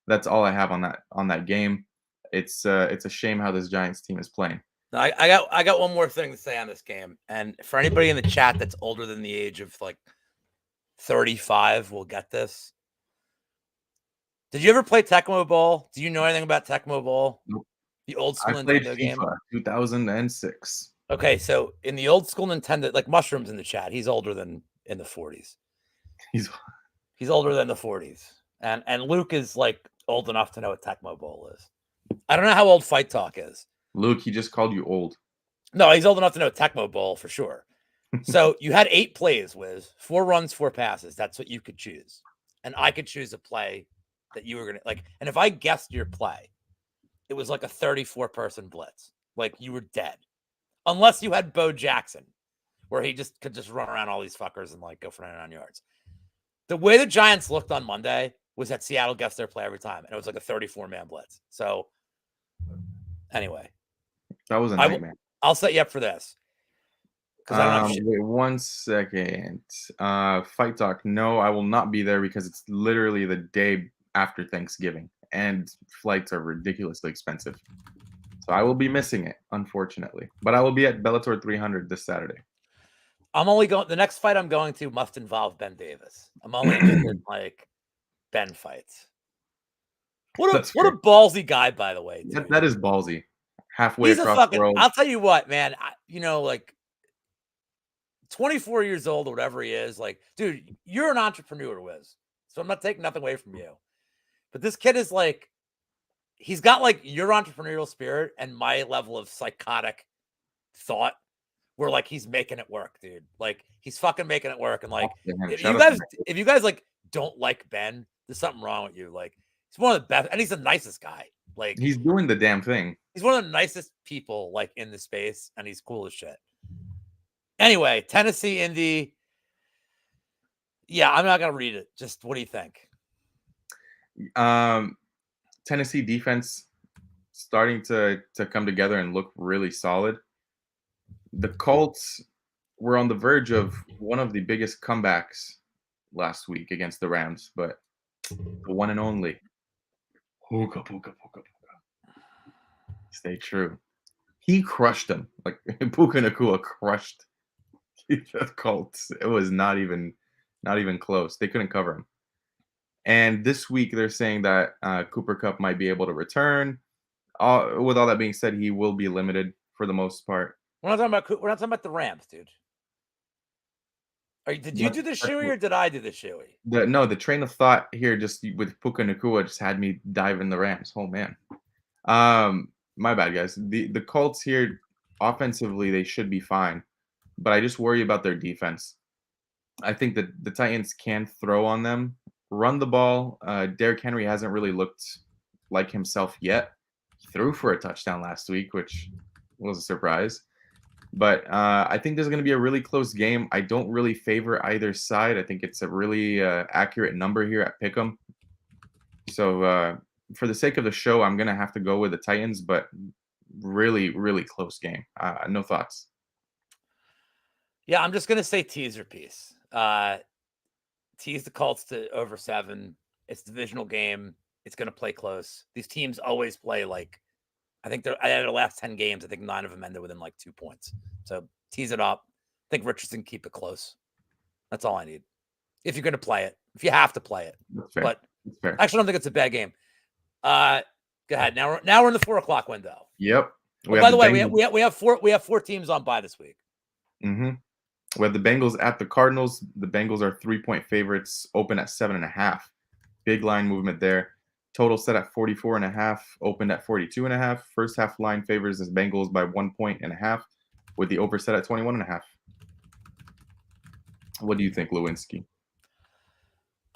that's all I have on that game. It's a shame how this Giants team is playing. I got one more thing to say on this game, and for anybody in the chat that's older than the age of like 35 will get this. Did you ever play Tecmo Bowl? Do you know anything about Tecmo Bowl? Nope. The old school I played Nintendo FIFA game? 2006. Okay, so in the old school Nintendo, like Mushrooms in the chat, he's older than in the 40s. He's older than the 40s. And Luke is like old enough to know what Tecmo Bowl is. I don't know how old Fight Talk is. Luke, he just called you old. No, he's old enough to know Tecmo Bowl for sure. So you had 8 plays, Wiz, 4 runs, 4 passes. That's what you could choose. And I could choose a play that you were going to like. And if I guessed your play, it was like a 34-person blitz. Like you were dead. Unless you had Bo Jackson, where he just could just run around all these fuckers and like go for 99 yards. The way the Giants looked on Monday was that Seattle guessed their play every time. And it was like a 34-man blitz. So anyway. That was a nightmare. I'll set you up for this. Wait 1 second. Fight Talk. No, I will not be there because it's literally the day after Thanksgiving, and flights are ridiculously expensive. So I will be missing it, unfortunately. But I will be at Bellator 300 this Saturday. I'm only going. The next fight I'm going to must involve Ben Davis. I'm only interested in like Ben fights. What a ballsy guy, by the way. That is ballsy. Halfway He's across a fucking. the world. I'll tell you what, man. Like 24 years old or whatever he is. Like, dude, you're an entrepreneur, Wiz. So I'm not taking nothing away from you. But this kid is like, he's got like your entrepreneurial spirit and my level of psychotic thought. Where like he's making it work, dude. Like he's fucking making it work. And like if you guys like don't like Ben, there's something wrong with you. Like he's one of the best, and he's the nicest guy. Like he's doing the damn thing. He's one of the nicest people like in the space, and he's cool as shit. Anyway, Tennessee, Indy. Yeah, I'm not gonna read it. Just what do you think? Tennessee defense starting to come together and look really solid. The Colts were on the verge of one of the biggest comebacks last week against the Rams, but the one and only Puka. Stay true. He crushed them. Like Puka Nacua crushed the Colts. It was not even close. They couldn't cover him. And this week they're saying that Cooper Kupp might be able to return. With all that being said, he will be limited for the most part. We're not talking about the Rams, dude. Did you do the shoey or did I do the shoey? No, the train of thought here just with Puka Nacua just had me dive in the Rams. Oh man. My bad, guys. The Colts here offensively they should be fine, but I just worry about their defense. I think that the Titans can throw on them, run the ball. Derrick Henry hasn't really looked like himself yet. He threw for a touchdown last week, which was a surprise. But I think there's going to be a really close game. I don't really favor either side. I think it's a really accurate number here at Pick'em. So for the sake of the show, I'm going to have to go with the Titans, but really, really close game. No thoughts. Yeah, I'm just going to say teaser piece. Tease the Colts to over 7. It's a divisional game. It's going to play close. These teams always play like, I think I had the last 10 games. I think 9 of them ended within like 2 points. So tease it up. I think Richardson keep it close. That's all I need. If you're going to play it, if you have to play it, That's fair. But That's fair. Actually, I don't think it's a bad game. Go ahead. Now we're in the 4 o'clock window. Yep. By the way, we have 4 teams on bye this week. Mm-hmm. We have the Bengals at the Cardinals. The Bengals are 3-point favorites, open at 7.5. Big line movement there. Total set at 44.5, opened at 42.5. First half line favors the Bengals by 1.5, with the over set at 21.5. What do you think, Lewinsky?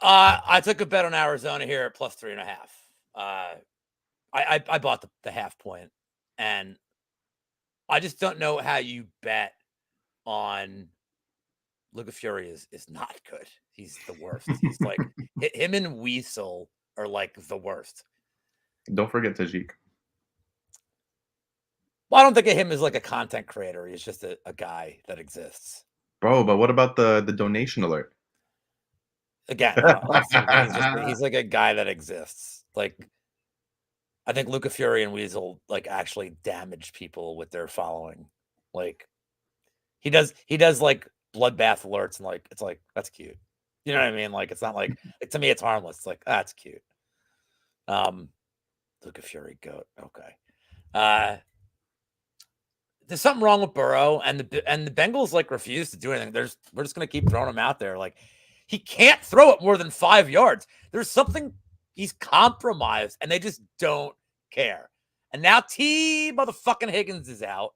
I took a bet on Arizona here at plus 3.5. I bought the half point, and I just don't know how you bet on Luca Fury is not good. He's the worst. He's like him and Weasel are like the worst. Don't forget Tajik. Well, I don't think of him as like a content creator. He's just a guy that exists. Bro, but what about the donation alert? Again, he's like a guy that exists. Like, I think Luca Fury and Weasel like actually damage people with their following. Like, he does like bloodbath alerts, and like it's like that's cute. You know what I mean? Like, it's not like to me it's harmless. It's like that's cute. Luca Fury goat. Okay. There's something wrong with Burrow, and the Bengals like refuse to do anything. We're just gonna keep throwing him out there. Like, he can't throw it more than 5 yards. There's something, he's compromised, and they just don't care. And now T motherfucking Higgins is out.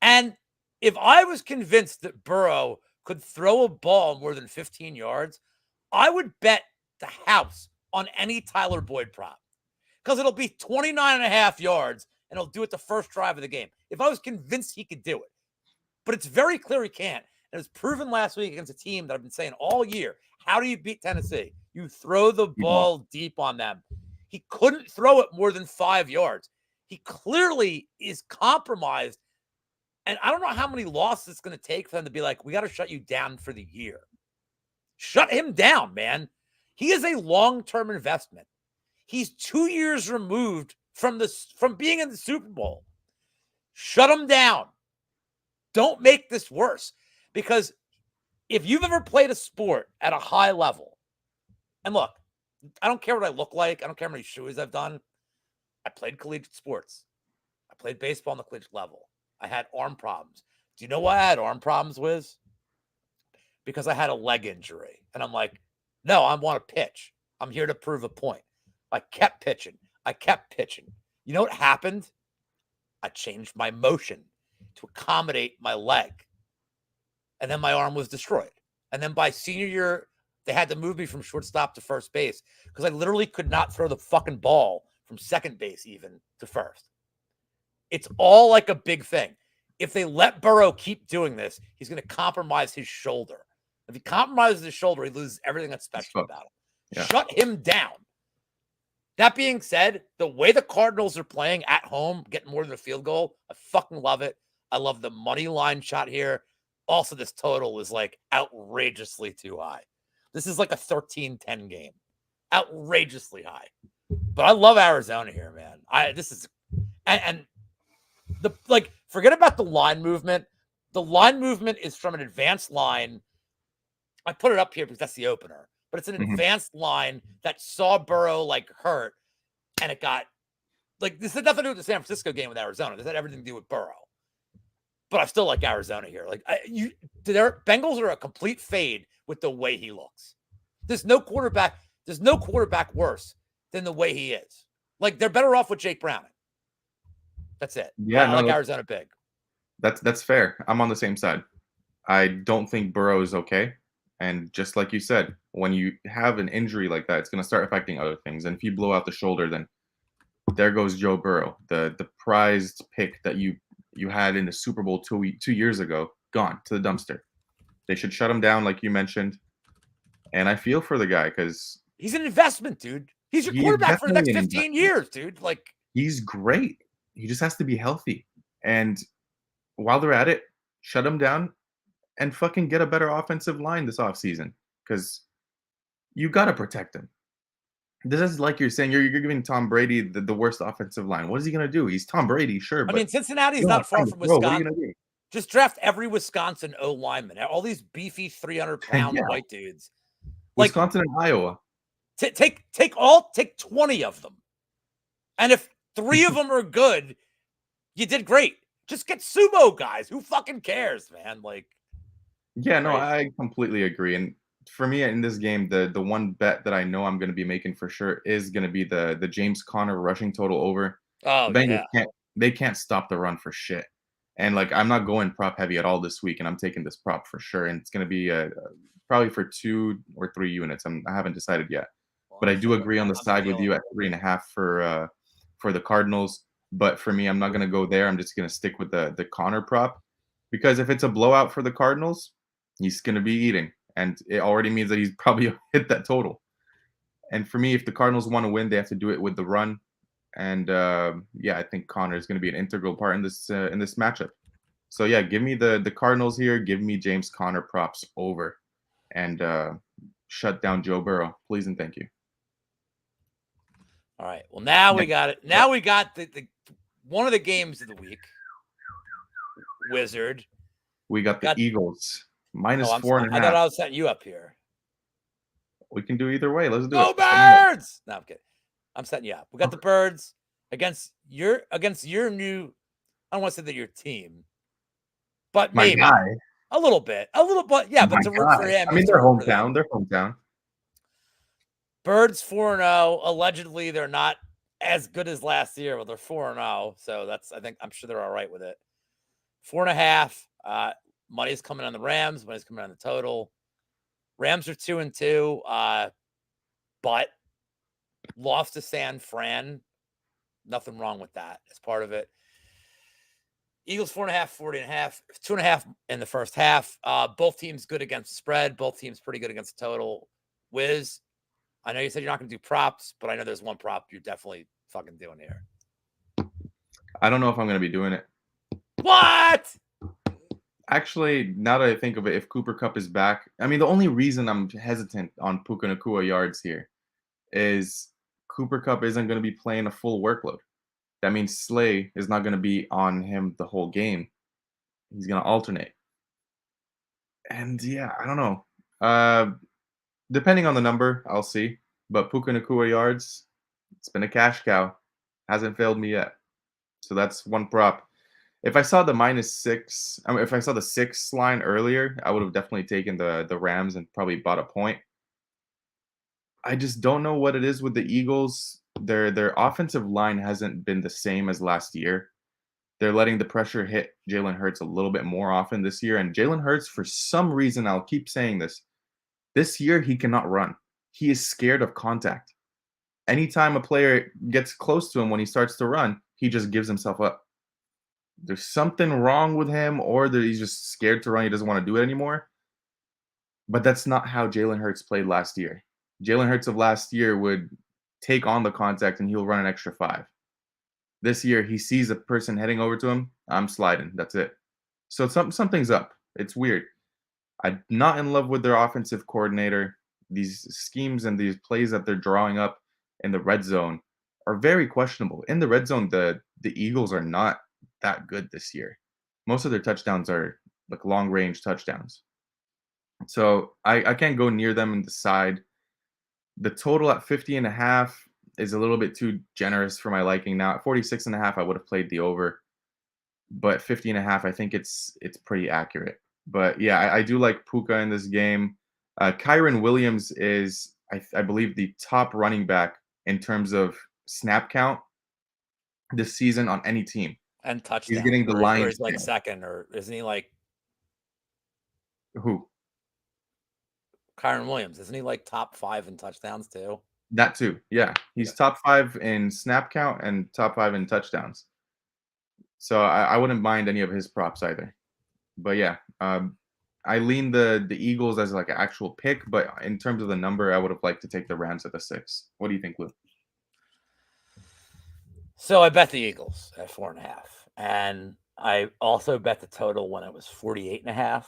And if I was convinced that Burrow could throw a ball more than 15 yards, I would bet the house on any Tyler Boyd prop, because it'll be 29.5 yards, and he'll do it the first drive of the game. If I was convinced he could do it. But it's very clear he can't. And it was proven last week against a team that I've been saying all year. How do you beat Tennessee? You throw the ball deep on them. He couldn't throw it more than 5 yards. He clearly is compromised. And I don't know how many losses it's going to take for them to be like, we got to shut you down for the year. Shut him down, man. He is a long-term investment. He's 2 years removed from being in the Super Bowl. Shut him down. Don't make this worse. Because if you've ever played a sport at a high level, and look, I don't care what I look like. I don't care how many shoes I've done. I played collegiate sports. I played baseball on the collegiate level. I had arm problems. Do you know why I had arm problems, Wiz? Because I had a leg injury. And I'm like, no, I want to pitch. I'm here to prove a point. I kept pitching. You know what happened? I changed my motion to accommodate my leg. And then my arm was destroyed. And then by senior year, they had to move me from shortstop to first base because I literally could not throw the fucking ball from second base even to first. It's all like a big thing. If they let Burrow keep doing this, he's going to compromise his shoulder. If he compromises his shoulder, he loses everything that's special about him. Yeah. Shut him down. That being said, the way the Cardinals are playing at home, getting more than a field goal, I fucking love it. I love the money line shot here. Also, this total is like outrageously too high. This is like a 13-10 game. Outrageously high. But I love Arizona here, man. Forget about the line movement. The line movement is from an advanced line. I put it up here because that's the opener. But it's an advanced line that saw Burrow like hurt, and it got like this had nothing to do with the San Francisco game with Arizona. This had everything to do with Burrow. But I still like Arizona here. Like their Bengals are a complete fade with the way he looks. There's no quarterback worse than the way he is. Like they're better off with Jake Browning. That's it. Yeah, I like Arizona big. That's fair. I'm on the same side. I don't think Burrow is okay. And just like you said, when you have an injury like that, it's going to start affecting other things. And if you blow out the shoulder, then there goes Joe Burrow, the prized pick that you had in the Super Bowl 2 years ago, gone to the dumpster. They should shut him down, like you mentioned. And I feel for the guy because he's an investment, dude. He's your quarterback for the next 15 years, dude. Like he's great. He just has to be healthy. And while they're at it, shut him down and fucking get a better offensive line this offseason because you got to protect him. This is like you're saying, you're giving Tom Brady the worst offensive line. What is he going to do? He's Tom Brady, sure. I mean, Cincinnati's not far from Wisconsin. What are you going to do? Just draft every Wisconsin O lineman. All these beefy 300-pound white dudes. Like, Wisconsin and Iowa. Take 20 of them. And if 3 of them are good, you did great. Just get sumo guys. Who fucking cares, man? Like, Yeah, no, right? I completely agree, and for me in this game, the one bet that I know I'm gonna be making for sure is gonna be the James Conner rushing total over. Oh The Bengals yeah. can't stop the run for shit, and, like, I'm not going prop heavy at all this week, and I'm taking this prop for sure, and it's gonna be, probably for 2 or 3 units. I haven't decided yet, Well, but I'm I do feeling. agree on the I'm side with feeling. you at 3.5 for the Cardinals, but for me, I'm not gonna go there. I'm just gonna stick with the Connor prop, because if it's a blowout for the Cardinals, he's gonna be eating, and it already means that he's probably hit that total. And for me, if the Cardinals wanna win, they have to do it with the run, and, yeah, I think Connor is gonna be an integral part in this matchup. So, yeah, give me the Cardinals here, give me James Conner props over, and, shut down Joe Burrow, please and thank you. All right. Well, now we Next got it. up, Now we got the one of the games of the week. Wizard we got the got. Eagles, Oh, minus I thought 4.5. I was setting you up here. We can do either way, let's do Go it, just let me know. Birds! No, I'm kidding. I'm setting you up. We got the Birds against your new. I don't want to say that your team, but My maybe guy, a little bit, a little bit. Yeah, but my to root for guy. him I is mean, to they're root for them. hometown, they're hometown. Birds 4-0. Allegedly, they're not as good as last year, but they're 4-0. So I'm sure they're all right with it. 4.5. Money's coming on the Rams. Money's coming on the total. Rams are 2-2. But lost to San Fran. Nothing wrong with that. It's part of it. Eagles 4.5, 40.5, 2.5 in the first half. Both teams good against the spread. Both teams pretty good against the total. Wiz, I know you said you're not going to do props, but I know there's one prop you're definitely fucking doing here. I don't know if I'm gonna be doing it. What? Actually, now that I think of it, if Cooper Kupp is back, I mean, the only reason I'm hesitant on Puka Nacua yards here is Cooper Kupp isn't gonna be playing a full workload. That means Slay is not gonna be on him the whole game. He's gonna alternate. And yeah, I don't know. Depending on the number, I'll see. But Puka Nacua yards, it's been a cash cow. Hasn't failed me yet. So that's one prop. If I saw the -6, I mean, if I saw the 6 line earlier, I would have definitely taken the Rams and probably bought a point. I just don't know what it is with the Eagles. Their offensive line hasn't been the same as last year. They're letting the pressure hit Jalen Hurts a little bit more often this year, and Jalen Hurts, for some reason, I'll keep saying this year he cannot run. He is scared of contact. Anytime a player gets close to him when he starts to run, he just gives himself up. There's something wrong with him, or that he's just scared to run. He doesn't want to do it anymore. But that's not how Jalen Hurts played last year. Jalen Hurts of last year would take on the contact and he'll run an extra 5. This year, he sees a person heading over to him. I'm sliding. That's it. So something's up. It's weird. I'm not in love with their offensive coordinator. These schemes and these plays that they're drawing up in the red zone are very questionable. In the red zone, the Eagles are not that good this year. Most of their touchdowns are like long range touchdowns. So I can't go near them and decide. The total at 50.5 is a little bit too generous for my liking now. At 46.5, I would have played the over, but 50.5, I think it's pretty accurate. But yeah, I do like Puka in this game. Kyron Williams is, I believe, the top running back in terms of snap count this season on any team. And He's touchdown. getting the Or lion's is like share. second, or isn't he like Who? Kyron Williams? Isn't he like top 5 in touchdowns too? That too. Yeah, Yeah. he's top 5 in snap count and top 5 in touchdowns. So I wouldn't mind any of his props either. But yeah, I lean the Eagles as like an actual pick, but in terms of the number, I would have liked to take the Rams at the 6. What do you think, Lou? So I bet the Eagles at 4.5. And I also bet the total when it was 48.5,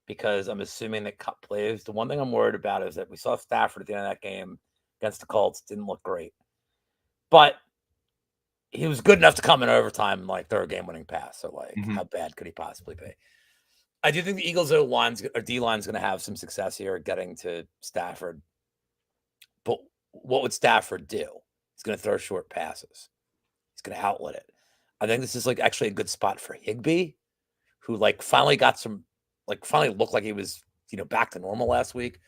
because I'm assuming that Cup plays. The one thing I'm worried about is that we saw Stafford at the end of that game against the Colts. Didn't look great. But he was good enough to come in overtime and like throw a game-winning pass. So like, Mhm. how bad could he possibly be? I do think the Eagles D line's going to have some success here getting to Stafford. But what would Stafford do? He's going to throw short passes. He's going to outlet it. I think this is like actually a good spot for Higbee, who like finally got some like finally looked like he was, back to normal last week.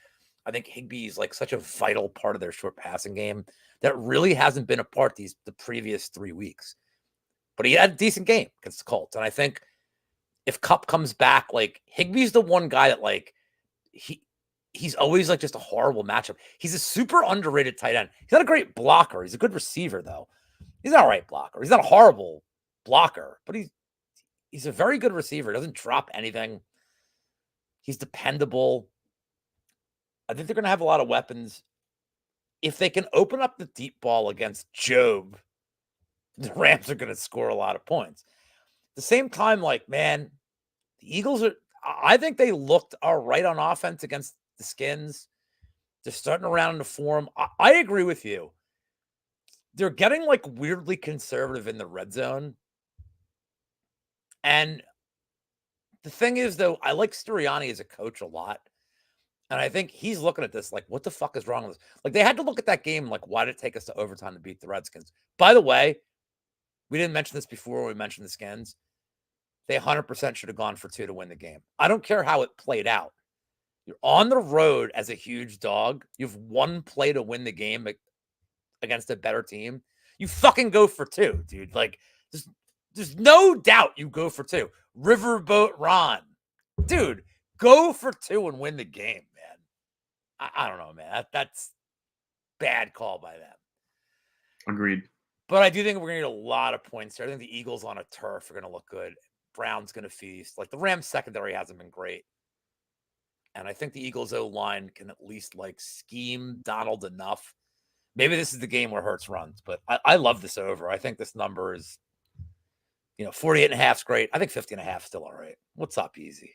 I think Higbee's like such a vital part of their short passing game that really hasn't been a part the previous 3 weeks. But he had a decent game against the Colts. And I think if Kupp comes back, like Higbee's the one guy that like he's always like just a horrible matchup. He's a super underrated tight end. He's not a great blocker. He's a good receiver though. He's not a right blocker. He's not a horrible blocker, but he's a very good receiver. He doesn't drop anything. He's dependable. I think they're going to have a lot of weapons. If they can open up the deep ball against Job, the Rams are going to score a lot of points. At the same time, like, man, the Eagles I think they looked all right on offense against the Skins. They're starting around into form. I agree with you. They're getting like weirdly conservative in the red zone. And the thing is, though, I like Sirianni as a coach a lot. And I think he's looking at this like, what the fuck is wrong with this? Like, they had to look at that game like, why did it take us to overtime to beat the Redskins? By the way, we didn't mention this before when we mentioned the Skins. They 100% should have gone for 2 to win the game. I don't care how it played out. You're on the road as a huge dog. You have 1 play to win the game against a better team. You fucking go for 2, dude. Like, there's no doubt you go for 2. Riverboat Ron. Dude, go for 2 and win the game, man. I don't know, man. That's bad call by them. Agreed. But I do think we're going to get a lot of points here. I think the Eagles on a turf are going to look good. Brown's going to feast. Like, the Rams secondary hasn't been great. And I think the Eagles O-line can at least, like, scheme Donald enough. Maybe this is the game where Hurts runs. But I love this over. I think this number is, 48.5 is great. I think 50.5 is still all right. What's up, easy?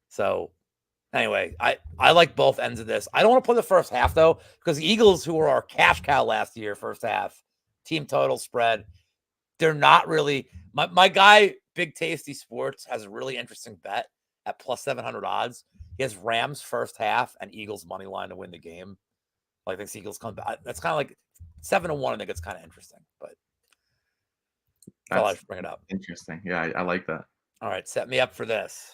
So, anyway, I like both ends of this. I don't want to play the first half, though, because the Eagles, who were our cash cow last year, first half, team total spread, they're not really – my guy, Big Tasty Sports, has a really interesting bet at plus 700 odds. He has Rams first half and Eagles money line to win the game. Like, this Eagles come back. That's kind of like 7-1. I think it's kind of interesting, but I thought I should bring it up. Interesting. Yeah, I like that. All right, set me up for this.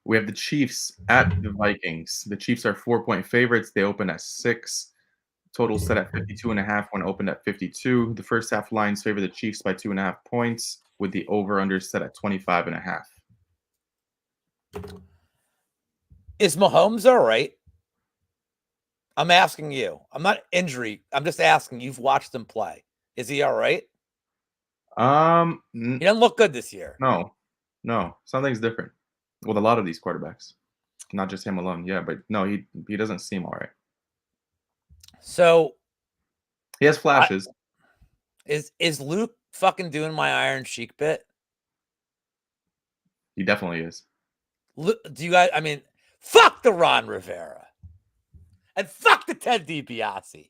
We have the Chiefs at the Vikings. The Chiefs are 4-point favorites. They open at 6. Total set at 52.5 when opened at 52. The first half lines favor the Chiefs by 2.5 points, with the over-under set at 25.5. Is Mahomes all right? I'm asking you. I'm not injury. I'm just asking. You've watched him play. Is he all right? He doesn't look good this year. No. Something's different with a lot of these quarterbacks. Not just him alone. Yeah, but no, he doesn't seem all right. So he has flashes. Is Luke fucking doing my Iron Sheik bit? He definitely is. Do you guys? I mean, fuck the Ron Rivera and fuck the Ted DiBiase.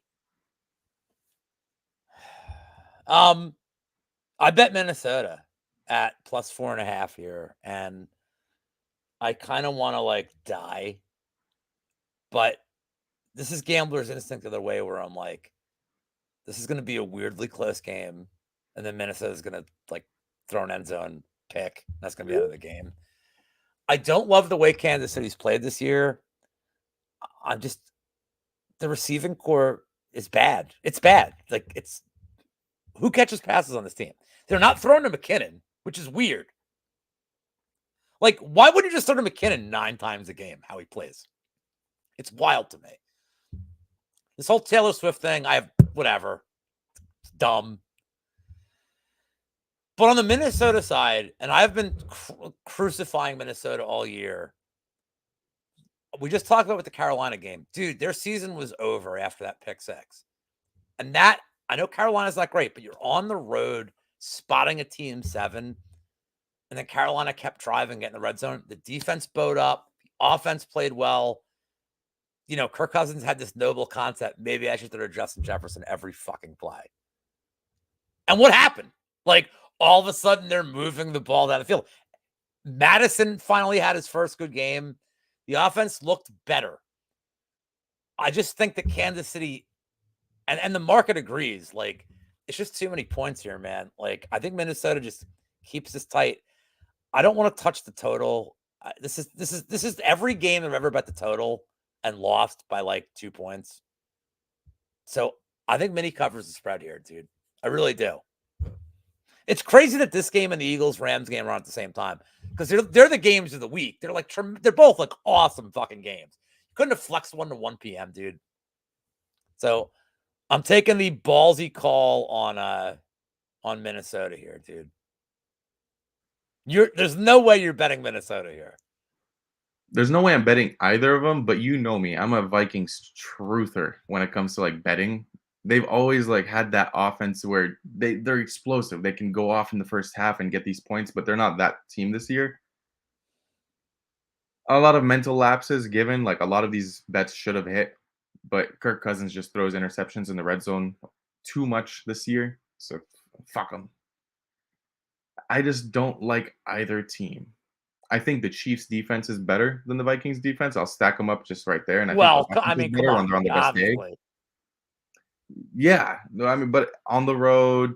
I bet Minnesota at plus 4.5 here, and I kind of want to like die, but this is gambler's instinct the other way, where I'm like, this is going to be a weirdly close game, and then Minnesota's going to like throw an end zone pick. That's going to be the end of the game. I don't love the way Kansas City's played this year. The receiving core is bad. It's bad. Like, it's who catches passes on this team? They're not throwing to McKinnon, which is weird. Like, why wouldn't you just throw to McKinnon 9 times a game, how he plays? It's wild to me. This whole Taylor Swift thing, whatever. It's dumb. But on the Minnesota side, and I've been crucifying Minnesota all year. We just talked about with the Carolina game. Dude, their season was over after that pick 6. And that, I know Carolina's not great, but you're on the road spotting a team 7. And then Carolina kept driving, getting the red zone. The defense bowed up. The offense played well. Kirk Cousins had this noble concept. Maybe I should throw to Justin Jefferson every fucking play. And what happened? Like, all of a sudden, they're moving the ball down the field. Madison finally had his first good game. The offense looked better. I just think that Kansas City, and the market agrees, like, it's just too many points here, man. Like, I think Minnesota just keeps this tight. I don't want to touch the total. This is every game I've ever bet the total and lost by like 2 points. So I think mini covers the spread here, dude. I really do. It's crazy that this game and the Eagles-Rams game are on at the same time because they're the games of the week. They're like they're both like awesome fucking games. Couldn't have flexed one to 1 p.m., dude. So I'm taking the ballsy call on Minnesota here, dude. There's no way you're betting Minnesota here. There's no way I'm betting either of them, but you know me. I'm a Vikings truther when it comes to like betting. They've always like had that offense where they're explosive. They can go off in the first half and get these points, but they're not that team this year. A lot of mental lapses given, like a lot of these bets should have hit, but Kirk Cousins just throws interceptions in the red zone too much this year. So fuck them. I just don't like either team. I think the Chiefs defense is better than the Vikings defense. I'll stack them up just right there, and I think I mean, come better on, when they're on the best day. obviously. Yeah, no, I mean, but on the road,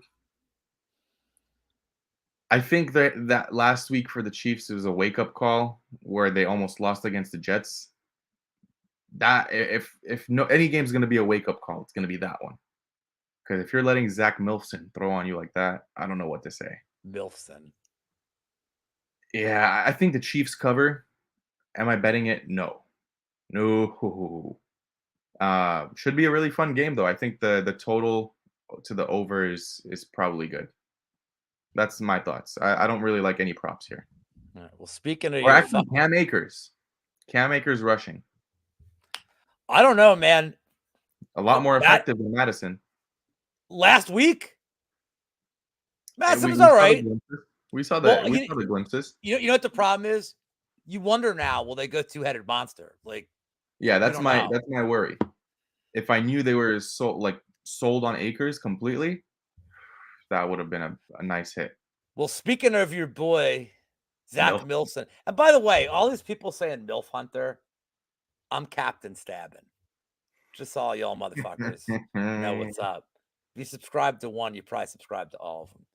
I think that last week for the Chiefs it was a wake up call where they almost lost against the Jets. That if no any game's going to be a wake up call, it's going to be that one. Because if you're letting Zach Milson throw on you like that, I don't know what to say. Milson. Yeah, I think the Chiefs cover. Am I betting it? No. No. Should be a really fun game though. I think the total to the over is probably good. That's my thoughts. I don't really like any props here. All right, well, speaking of Or actually, Cam Akers. Cam Akers rushing. I don't know, man. A lot more effective than Madison. Last week, Madison was all right. We saw that. We saw the glimpses. You know what the problem is? You wonder now, will they go two-headed monster? Like, yeah, that's my worry. If I knew they were sold on Akers completely, that would have been a nice hit. Well, speaking of your boy, Zach Milson, and by the way, all these people saying MILF Hunter, I'm Captain Stabbing. Just all y'all motherfuckers know what's up. If you subscribe to one, you probably subscribe to all of them.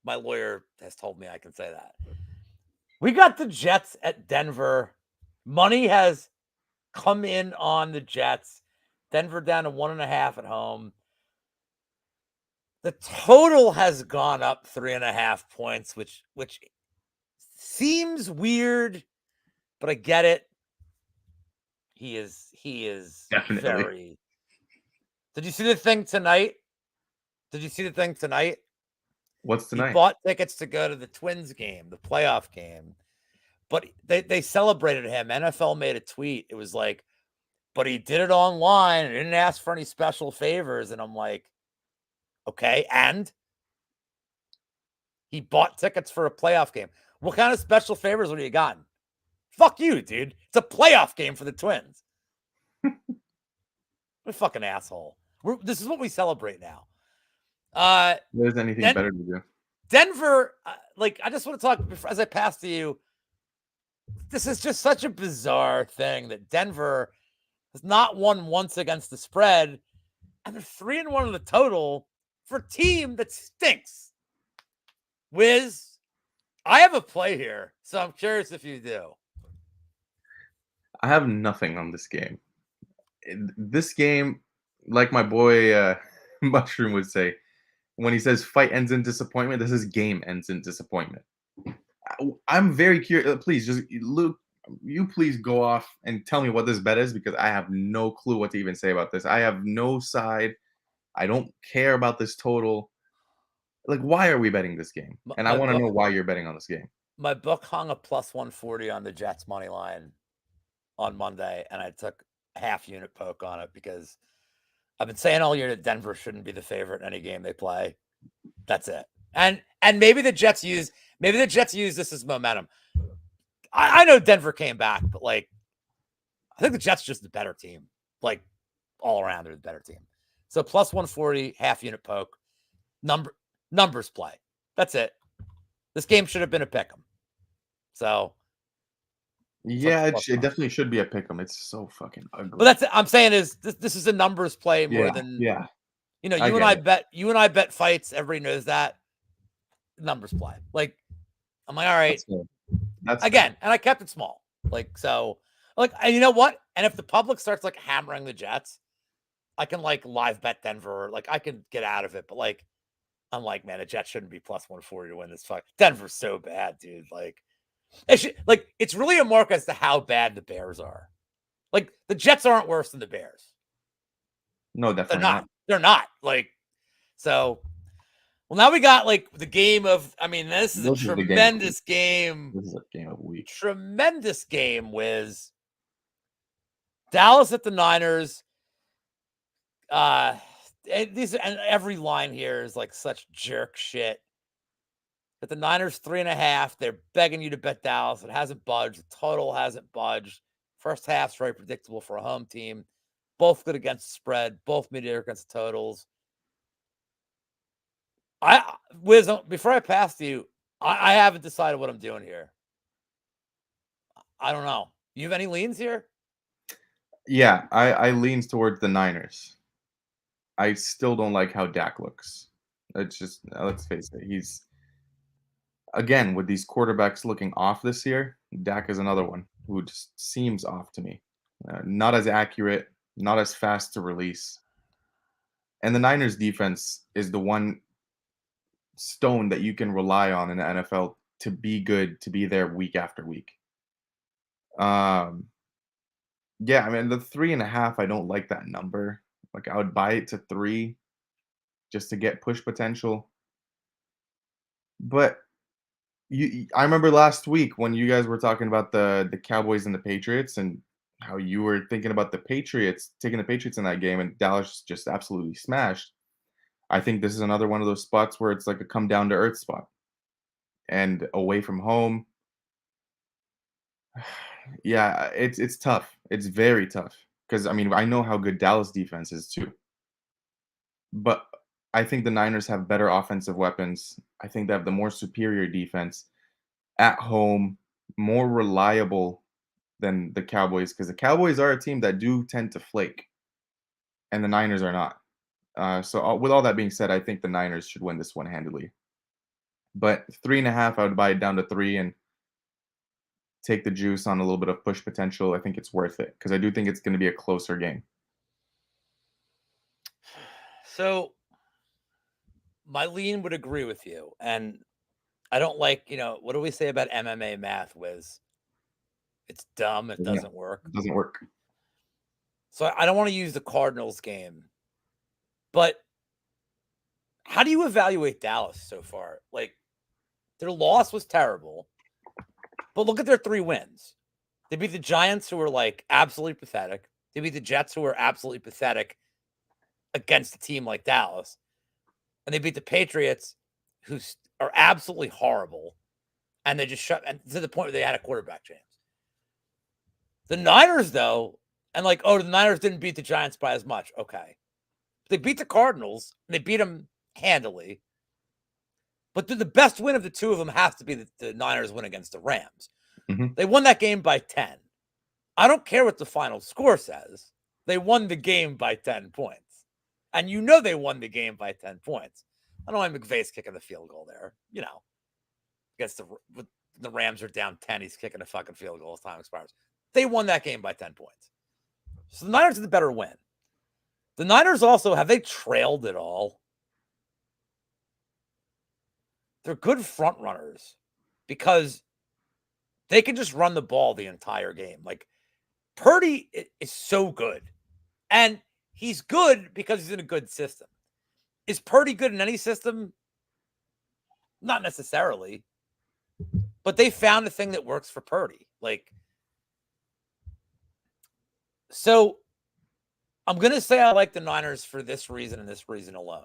My lawyer has told me I can say that. We got the Jets at Denver. Money has come in on the Jets. Denver down to 1.5 at home. The total has gone up 3.5 points, which seems weird, but I get it. He is definitely very. Did you see the thing tonight? What's tonight? He bought tickets to go to the Twins game, the playoff game. But they celebrated him. NFL made a tweet. It was like, but he did it online and didn't ask for any special favors. And I'm like, okay, and he bought tickets for a playoff game. What kind of special favors would he have gotten? Fuck you, dude. It's a playoff game for the Twins. What a fucking asshole. This is what we celebrate now. There's anything better to do. Denver, I just want to talk as I pass to you. This is just such a bizarre thing that Denver has not won once against the spread, and they're 3-1 on the total for a team that stinks. Wiz, I have a play here, so I'm curious if you do. I have nothing on this game. This game, like my boy Mushroom would say, when he says fight ends in disappointment, this is game ends in disappointment. I'm very curious. Please, just Luke, you please go off and tell me what this bet is because I have no clue what to even say about this. I have no side. I don't care about this total. Like, why are we betting this game? And I want to know why you're betting on this game. My book hung a plus 140 on the Jets money line on Monday, and I took a half unit poke on it because I've been saying all year that Denver shouldn't be the favorite in any game they play. That's it. And maybe the Jets use this as momentum. I know Denver came back, but I think the Jets are just the better team. Like all around, they're the better team. So plus 140, half unit poke, numbers play. That's it. This game should have been a pick'em. So yeah, it definitely should be a pick'em. It's so fucking ugly. But that's I'm saying is this is a numbers play more than You know, you and I bet fights. Everybody knows that. Numbers play. I'm like, all right. That's fair. Again, and I kept it small. Like, so, like, and you know what? And if the public starts like hammering the Jets, I can like live bet Denver. Like, I can get out of it. But like, I'm like, man, the Jets shouldn't be plus 140 to win this fuck. Denver's so bad, dude. Like, it's really a mark as to how bad the Bears are. Like, the Jets aren't worse than the Bears. No, They're definitely not. not. They're not. Like, so. Well, now we got like the game of. I mean, this is a This is the game of the week. tremendous game. This is a game of the week. Tremendous game, Wiz. Dallas at the Niners. And every line here is like such jerk shit. At the Niners 3.5, they're begging you to bet Dallas. It hasn't budged. The total hasn't budged. First half's very predictable for a home team. Both good against the spread. Both mediocre against the totals. Wiz, before I pass to you, I haven't decided what I'm doing here. I don't know. You have any leans here? Yeah, I leans towards the Niners. I still don't like how Dak looks. It's just, let's face it, he's again with these quarterbacks looking off this year. Dak is another one who just seems off to me. Not as accurate, not as fast to release. And the Niners defense is the one stone that you can rely on in the NFL to be good, to be there week after week. Yeah, I mean the 3.5, I don't like that number. Like I would buy it to 3 just to get push potential. But I remember last week when you guys were talking about the Cowboys and the Patriots and how you were thinking about the Patriots, taking the Patriots in that game and Dallas just absolutely smashed. I think this is another one of those spots where it's like a come down to earth spot. And away from home, yeah, it's tough. It's very tough because I mean, I know how good Dallas defense is too. But I think the Niners have better offensive weapons. I think they have the more superior defense at home, more reliable than the Cowboys because the Cowboys are a team that do tend to flake, and the Niners are not. With all that being said, I think the Niners should win this one handily. But 3.5, I would buy it down to 3 and take the juice on a little bit of push potential. I think it's worth it because I do think it's going to be a closer game. So my lean would agree with you. And I don't like, what do we say about MMA math, Wiz? It's dumb. It doesn't work. It doesn't work. So I don't want to use the Cardinals game. But how do you evaluate Dallas so far? Like, their loss was terrible. But look at their 3 wins. They beat the Giants, who were like absolutely pathetic. They beat the Jets, who were absolutely pathetic against a team like Dallas. And they beat the Patriots, who are absolutely horrible. And they just and to the point where they had a quarterback change. The Niners, though, and like, the Niners didn't beat the Giants by as much. Okay. They beat the Cardinals, and they beat them handily. But the best win of the two of them has to be the Niners win against the Rams. Mm-hmm. They won that game by 10. I don't care what the final score says. They won the game by 10 points. And they won the game by 10 points. I don't know why McVay's kicking the field goal there. Against the Rams are down 10. He's kicking a fucking field goal as time expires. They won that game by 10 points. So the Niners are the better win. The Niners also, have they trailed at all? They're good front runners because they can just run the ball the entire game. Like, Purdy is so good. And he's good because he's in a good system. Is Purdy good in any system? Not necessarily. But they found a thing that works for Purdy. So I'm going to say I like the Niners for this reason and this reason alone.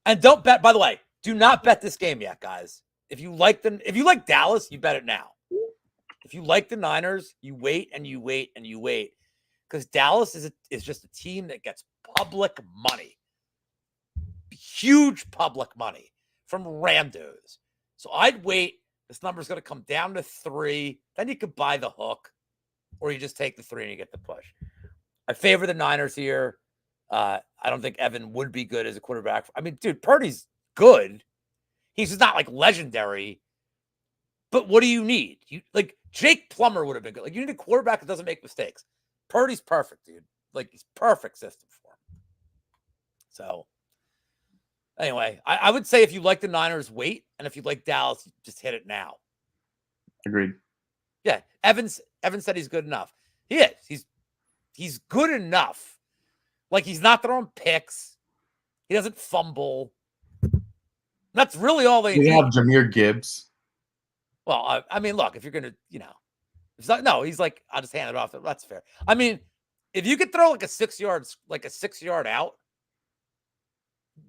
And don't bet, by the way, do not bet this game yet, guys. If you like Dallas, you bet it now. If you like the Niners, you wait and you wait and you wait. Because Dallas is just a team that gets public money. Huge public money from randos. So I'd wait. This number's going to come down to 3. Then you could buy the hook. Or you just take the 3 and you get the push. I favor the Niners here. I don't think Evan would be good as a quarterback. I mean, dude, Purdy's good. He's just not like legendary. But what do you need? You like Jake Plummer would have been good. Like you need a quarterback that doesn't make mistakes. Purdy's perfect, dude. Like he's perfect system for him. So anyway, I would say if you like the Niners, wait, and if you like Dallas, just hit it now. Agreed. Yeah, Evans said he's good enough. He is. He's good enough. Like he's not throwing picks. He doesn't fumble. That's really all they We need. have Jahmyr Gibbs. Well, I mean, look, if you're gonna, it's not, no, he's like, I'll just hand it off. That's fair. I mean, if you could throw like a 6 yard out,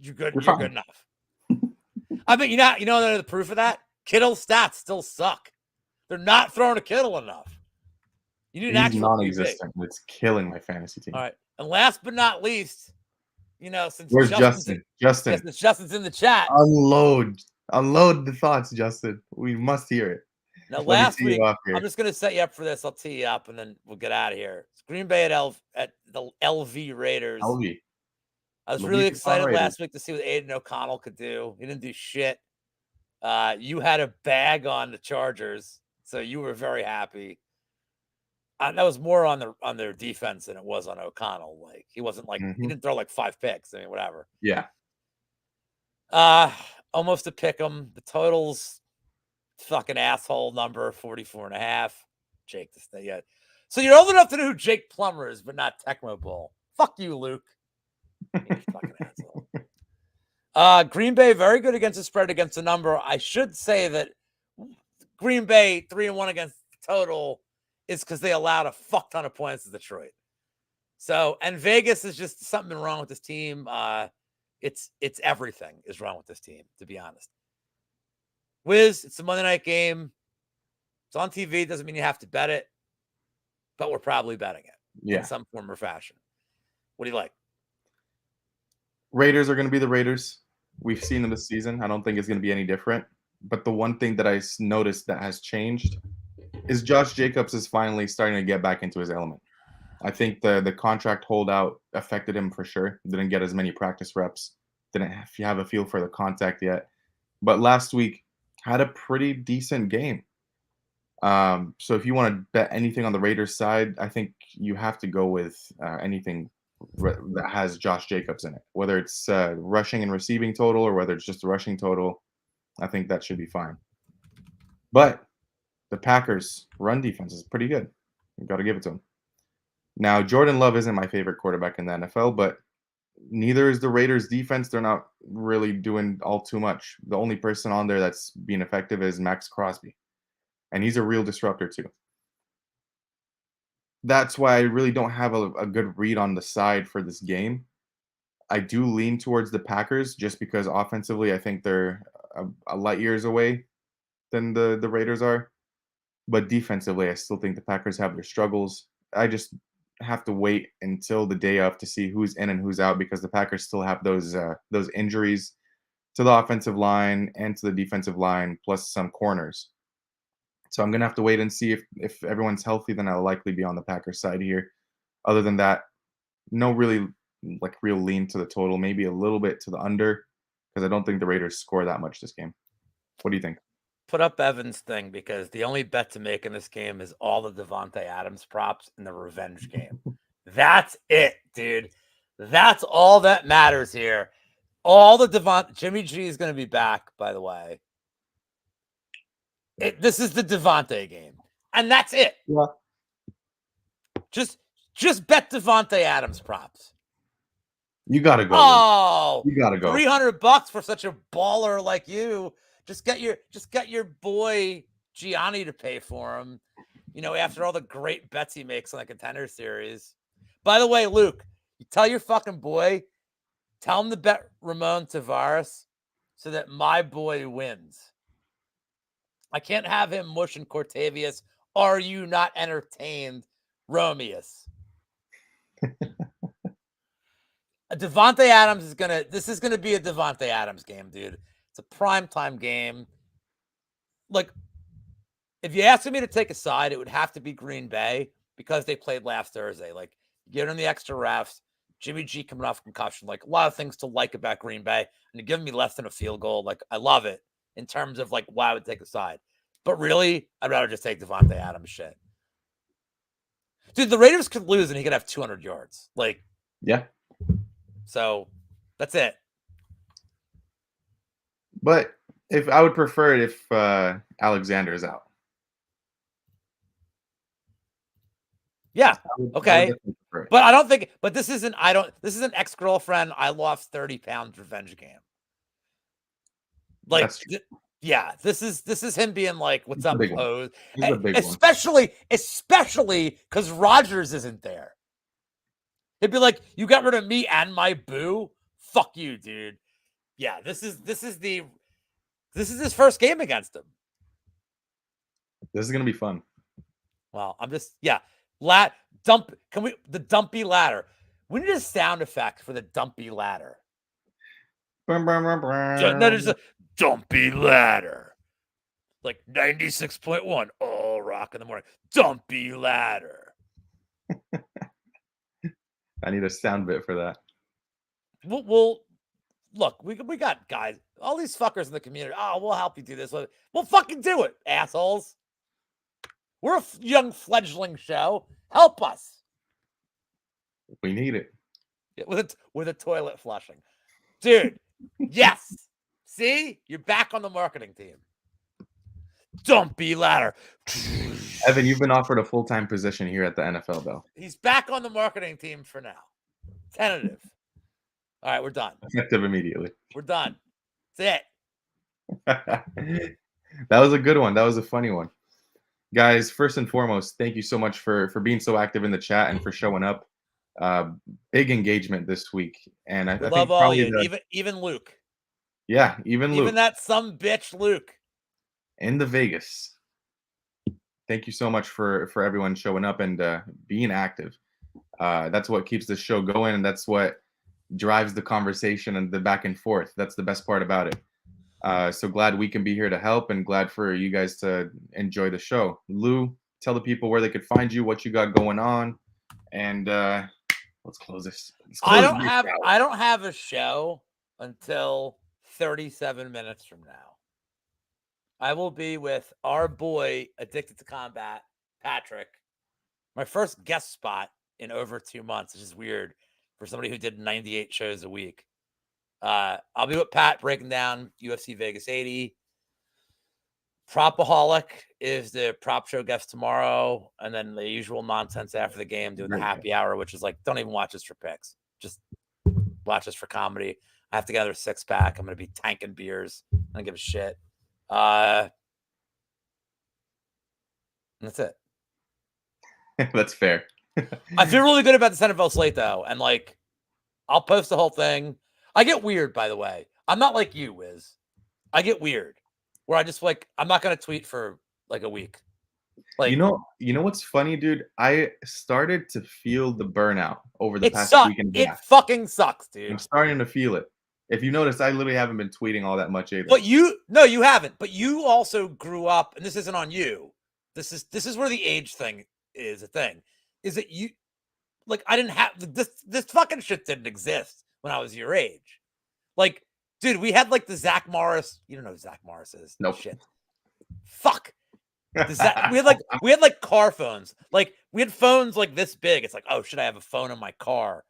you're good. You're good enough. I mean, you know the proof of that. Kittle's stats still suck. They're not throwing a Kittle enough. You need an actual non-existent. QB. It's killing my fantasy team. All right, and last but not least, since where's Justin? Since Justin's in the chat, unload the thoughts, Justin. We must hear it. Now, last week, I'm just going to set you up for this. I'll tee you up, and then we'll get out of here. It's Green Bay at the LV Raiders. LV. I was really excited last week to see what Aiden O'Connell could do. He didn't do shit. You had a bag on the Chargers, so you were very happy. That was more on their defense than it was on O'Connell. Like he wasn't like he didn't throw like 5 picks. I mean, whatever. Yeah. Almost a pick 'em. The totals. Fucking asshole number 44.5. Jake to stay yet. So you're old enough to know who Jake Plummer is, but not Tecmo Bowl. Fuck you, Luke. Fucking asshole. Green Bay very good against the spread against the number. I should say that Green Bay 3-1 against the total is because they allowed a fuck ton of points to Detroit. So and Vegas is just something wrong with this team. It's everything is wrong with this team, to be honest. Wiz, it's a Monday night game. It's on TV. Doesn't mean you have to bet it, but we're probably betting it in some form or fashion. What do you like? Raiders are going to be the Raiders. We've seen them this season. I don't think it's going to be any different. But the one thing that I noticed that has changed is Josh Jacobs is finally starting to get back into his element. I think the contract holdout affected him for sure. Didn't get as many practice reps. Didn't have a feel for the contact yet. But last week, had a pretty decent game. So if you want to bet anything on the Raiders side, I think you have to go with anything that has Josh Jacobs in it, whether it's rushing and receiving total or whether it's just a rushing total. I think that should be fine. But the Packers' run defense is pretty good. You got to give it to them. Now, Jordan Love isn't my favorite quarterback in the NFL, but neither is the Raiders defense. They're not really doing all too much. The only person on there that's being effective is Max Crosby. And he's a real disruptor too. That's why I really don't have a good read on the side for this game. I do lean towards the Packers just because offensively I think they're a light years away than the Raiders are. But defensively, I still think the Packers have their struggles. I just have to wait until the day of to see who's in and who's out because the Packers still have those injuries to the offensive line and to the defensive line, plus some corners. So I'm gonna have to wait and see if everyone's healthy. Then I'll likely be on the Packers side here. Other than that, no really real lean to the total. Maybe a little bit to the under because I don't think the Raiders score that much this game. What do you think? Put up Evan's thing because the only bet to make in this game is all the Devontae Adams props in the revenge game. That's it, dude. That's all that matters here. All the Jimmy G is going to be back, by the way. This is the Devontae game, and that's it. Yeah. Just bet Devontae Adams props. You gotta go. Oh, you gotta go. $300 for such a baller like you. Just get your boy Gianni to pay for him. After all the great bets he makes on the Contender Series. By the way, Luke, you tell your fucking boy, tell him to bet Ramon Tavares so that my boy wins. I can't have him mushing Cortavius. Are you not entertained, Romeus? Devontae Adams this is gonna be a Devontae Adams game, dude. It's a primetime game. Like, if you asked me to take a side, it would have to be Green Bay because they played last Thursday. Like, give them the extra refs. Jimmy G coming off concussion. Like, a lot of things to like about Green Bay. And you're giving me less than a field goal. Like, I love it in terms of, why I would take a side. But really, I'd rather just take Devontae Adams shit. Dude, the Raiders could lose and he could have 200 yards. Like, yeah. So that's it. But if I would prefer it if Alexander is out. Yeah. I would Okay. definitely prefer it. But I don't think, but this isn't ex-girlfriend, I lost 30 pounds revenge game. Like, That's true. yeah, this is him being like, what's It's a up, big one. Pose? This is a big one. Especially because Rodgers isn't there. He'd be like, you got rid of me and my boo? Fuck you, dude. Yeah, this is his first game against him. This is gonna be fun. Well, I'm just, yeah. The dumpy ladder. We need a sound effect for the dumpy ladder. That is a dumpy ladder. Like 96.1, all rock in the morning. Dumpy ladder. I need a sound bit for that. We'll look, we got guys, all these fuckers in the community. Oh, we'll help you do this. We'll fucking do it, assholes. We're a young fledgling show. Help us. We need it. Yeah, with a toilet flushing. Dude, yes. See? You're back on the marketing team. Dumpy ladder. Evan, you've been offered a full-time position here at the NFL, though. He's back on the marketing team for now. Tentative. All right, we're done. Effective immediately. We're done. That's That was a good one. That was a funny one. Guys, first and foremost, thank you so much for being so active in the chat and for showing up. Big engagement this week. And I love think all probably you. Even Luke. Yeah, even Luke. Even that some bitch Luke. In the Vegas. Thank you so much for everyone showing up and being active. That's what keeps the show going, and that's what drives the conversation and the back and forth. That's the best part about it. So glad we can be here to help, and glad for you guys to enjoy the show. Lou, tell the people where they could find you, what you got going on, and let's close this. I don't have a show until 37 minutes from now. I will be with our boy Addicted to Combat, Patrick. My first guest spot in over 2 months, which is weird for somebody who did 98 shows a week. I'll be with Pat breaking down UFC Vegas 80. Propaholic is the prop show guest tomorrow, and then the usual nonsense after the game, doing the happy hour, which is like, don't even watch us for picks. Just watch us for comedy. I have to gather a 6-pack. I'm going to be tanking beers. I don't give a shit. That's it. That's fair. I feel really good about this NFL slate, though, and like, I'll post the whole thing. I get weird, by the way. I'm not like you, Wiz. I get weird, where I just like, I'm not gonna tweet for like a week. Like, you know what's funny, dude? I started to feel the burnout over the past week and a half. It fucking sucks, dude. I'm starting to feel it. If you notice, I literally haven't been tweeting all that much either. But you haven't. But you also grew up, and this isn't on you. This is where the age thing is a thing. Is that you, like, I didn't have this fucking shit didn't exist when I was your age. Like, dude, we had like the Zach Morris. You don't know who Zach Morris is. Nope. Shit. Fuck. We had like car phones. Like, we had phones like this big. It's like, oh, should I have a phone in my car?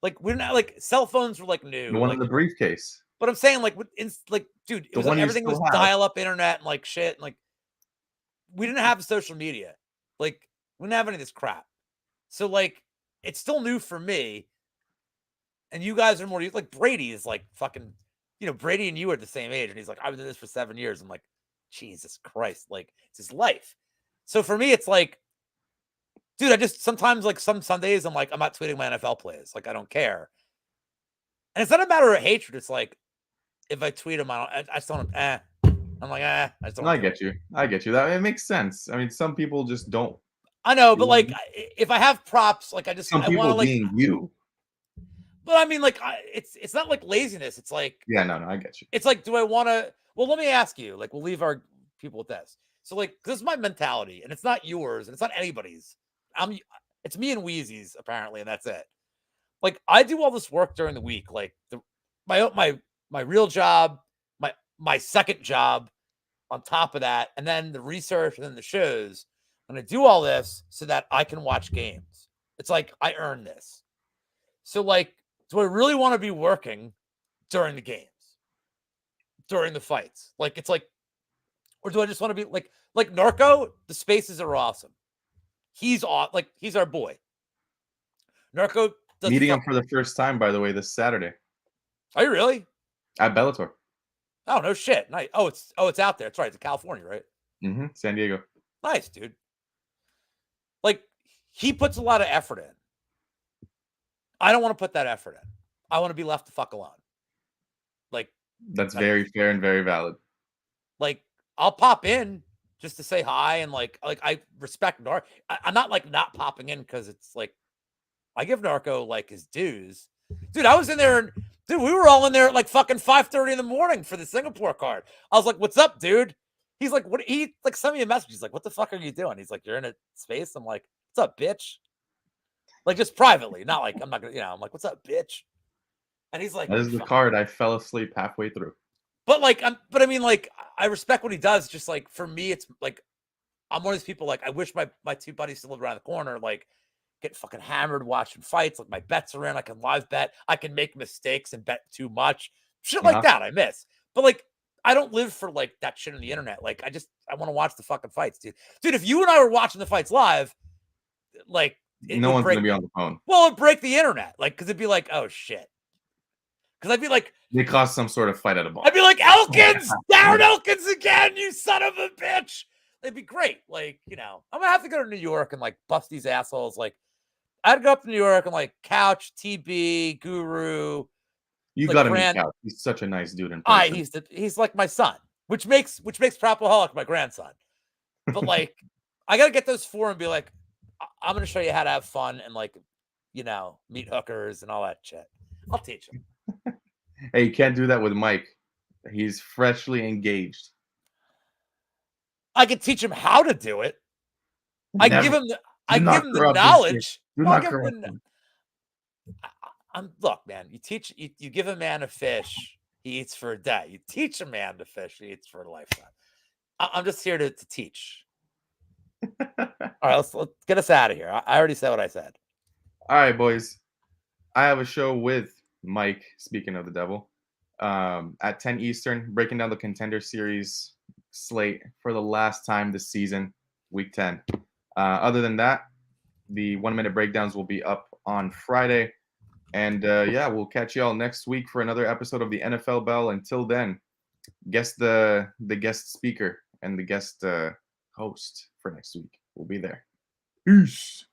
Like, we're not like, cell phones were like new. The one like, in the briefcase. But I'm saying, like, dude, it was like everything was dial-up internet and like shit. And like, we didn't have social media. Like, we didn't have any of this crap. So like, it's still new for me. And you guys are more like, Brady is like fucking, Brady and you are the same age. And he's like, I've been doing this for 7 years. I'm like, Jesus Christ. Like, it's his life. So for me, it's like, dude, I just sometimes, like, some Sundays, I'm like, I'm not tweeting my NFL plays. Like, I don't care. And it's not a matter of hatred. It's like, if I tweet them, I just don't, I'm like, I just don't. I get you. That it makes sense. I mean, some people just don't. I know, but like, if I have props, like, I want to being you. But I mean, like, it's not like laziness. It's like, yeah, no, I get you. It's like, do I want to? Well, let me ask you. Like, we'll leave our people with this. So, like, this is my mentality, and it's not yours, and it's not anybody's. It's me and Wheezy's apparently, and that's it. Like, I do all this work during the week, like my real job, my second job. on top of that, and then the research and then the shows. I'm going to do all this so that I can watch games. It's like I earned this. So, like, do I really want to be working during the games, during the fights? Like, it's like, or do I just want to be like Narco? The spaces are awesome. He's like, he's our boy. Narco does Meeting him for the first time, by the way, this Saturday. Are you really? At Bellator. Oh, no shit. Nice. Oh, it's out there. It's right. It's California, right? Mm-hmm. San Diego. Nice, dude. Like, he puts a lot of effort in. I don't want to put that effort in. I want to be left the fuck alone. Like, that's very fair and very valid. Like, I'll pop in just to say hi and like I respect Narco. I'm not like not popping in because it's like I give Narco like his dues. Dude, I was in there and dude, we were all in there at like fucking 5:30 in the morning for the Singapore card. I was like, "What's up, dude?" He's like, "What?" He like sent me a message. He's like, "What the fuck are you doing?" He's like, "You're in a space." I'm like, "What's up, bitch?" Like just privately, not like I'm not gonna, I'm like, "What's up, bitch?" And he's like, "That is the card. I fell asleep halfway through." But like, but I mean, like, I respect what he does. Just like for me, it's like I'm one of these people. Like, I wish my two buddies still lived around the corner. Like, get fucking hammered watching fights. Like, my bets are in. I can live bet. I can make mistakes and bet too much. Shit like that. I miss. But like, I don't live for like that shit on the internet. Like, I want to watch the fucking fights, dude. Dude, if you and I were watching the fights live, like, no one's gonna be on the phone. Well, it'd break the internet. Like, because it'd be like, oh shit. Because I'd be like, they caused some sort of fight at a bar. I'd be like, Elkins, Darren Elkins again, you son of a bitch. It'd be great. Like, I'm gonna have to go to New York and like bust these assholes. Like, I'd go up to New York and like Couch, TB, Guru. You like gotta meet Couch. He's such a nice dude in person. He's like my son, which makes Propaholic my grandson. But like, I gotta get those four and be like, I'm gonna show you how to have fun and like, meet hookers and all that shit. I'll teach him. Hey, you can't do that with Mike. He's freshly engaged. I could teach him how to do it. I give him the knowledge. Look, man, you give a man a fish, he eats for a day. You teach a man to fish, he eats for a lifetime. I'm just here to teach. All right, let's get us out of here. I already said what I said. All right, boys. I have a show with Mike, speaking of the devil, at 10 Eastern, breaking down the Contender Series slate for the last time this season, Week 10. Other than that, the 1 minute breakdowns will be up on Friday. And we'll catch y'all next week for another episode of the NFL Bell. Until then, guess the guest speaker and the guest host for next week will be there. Peace.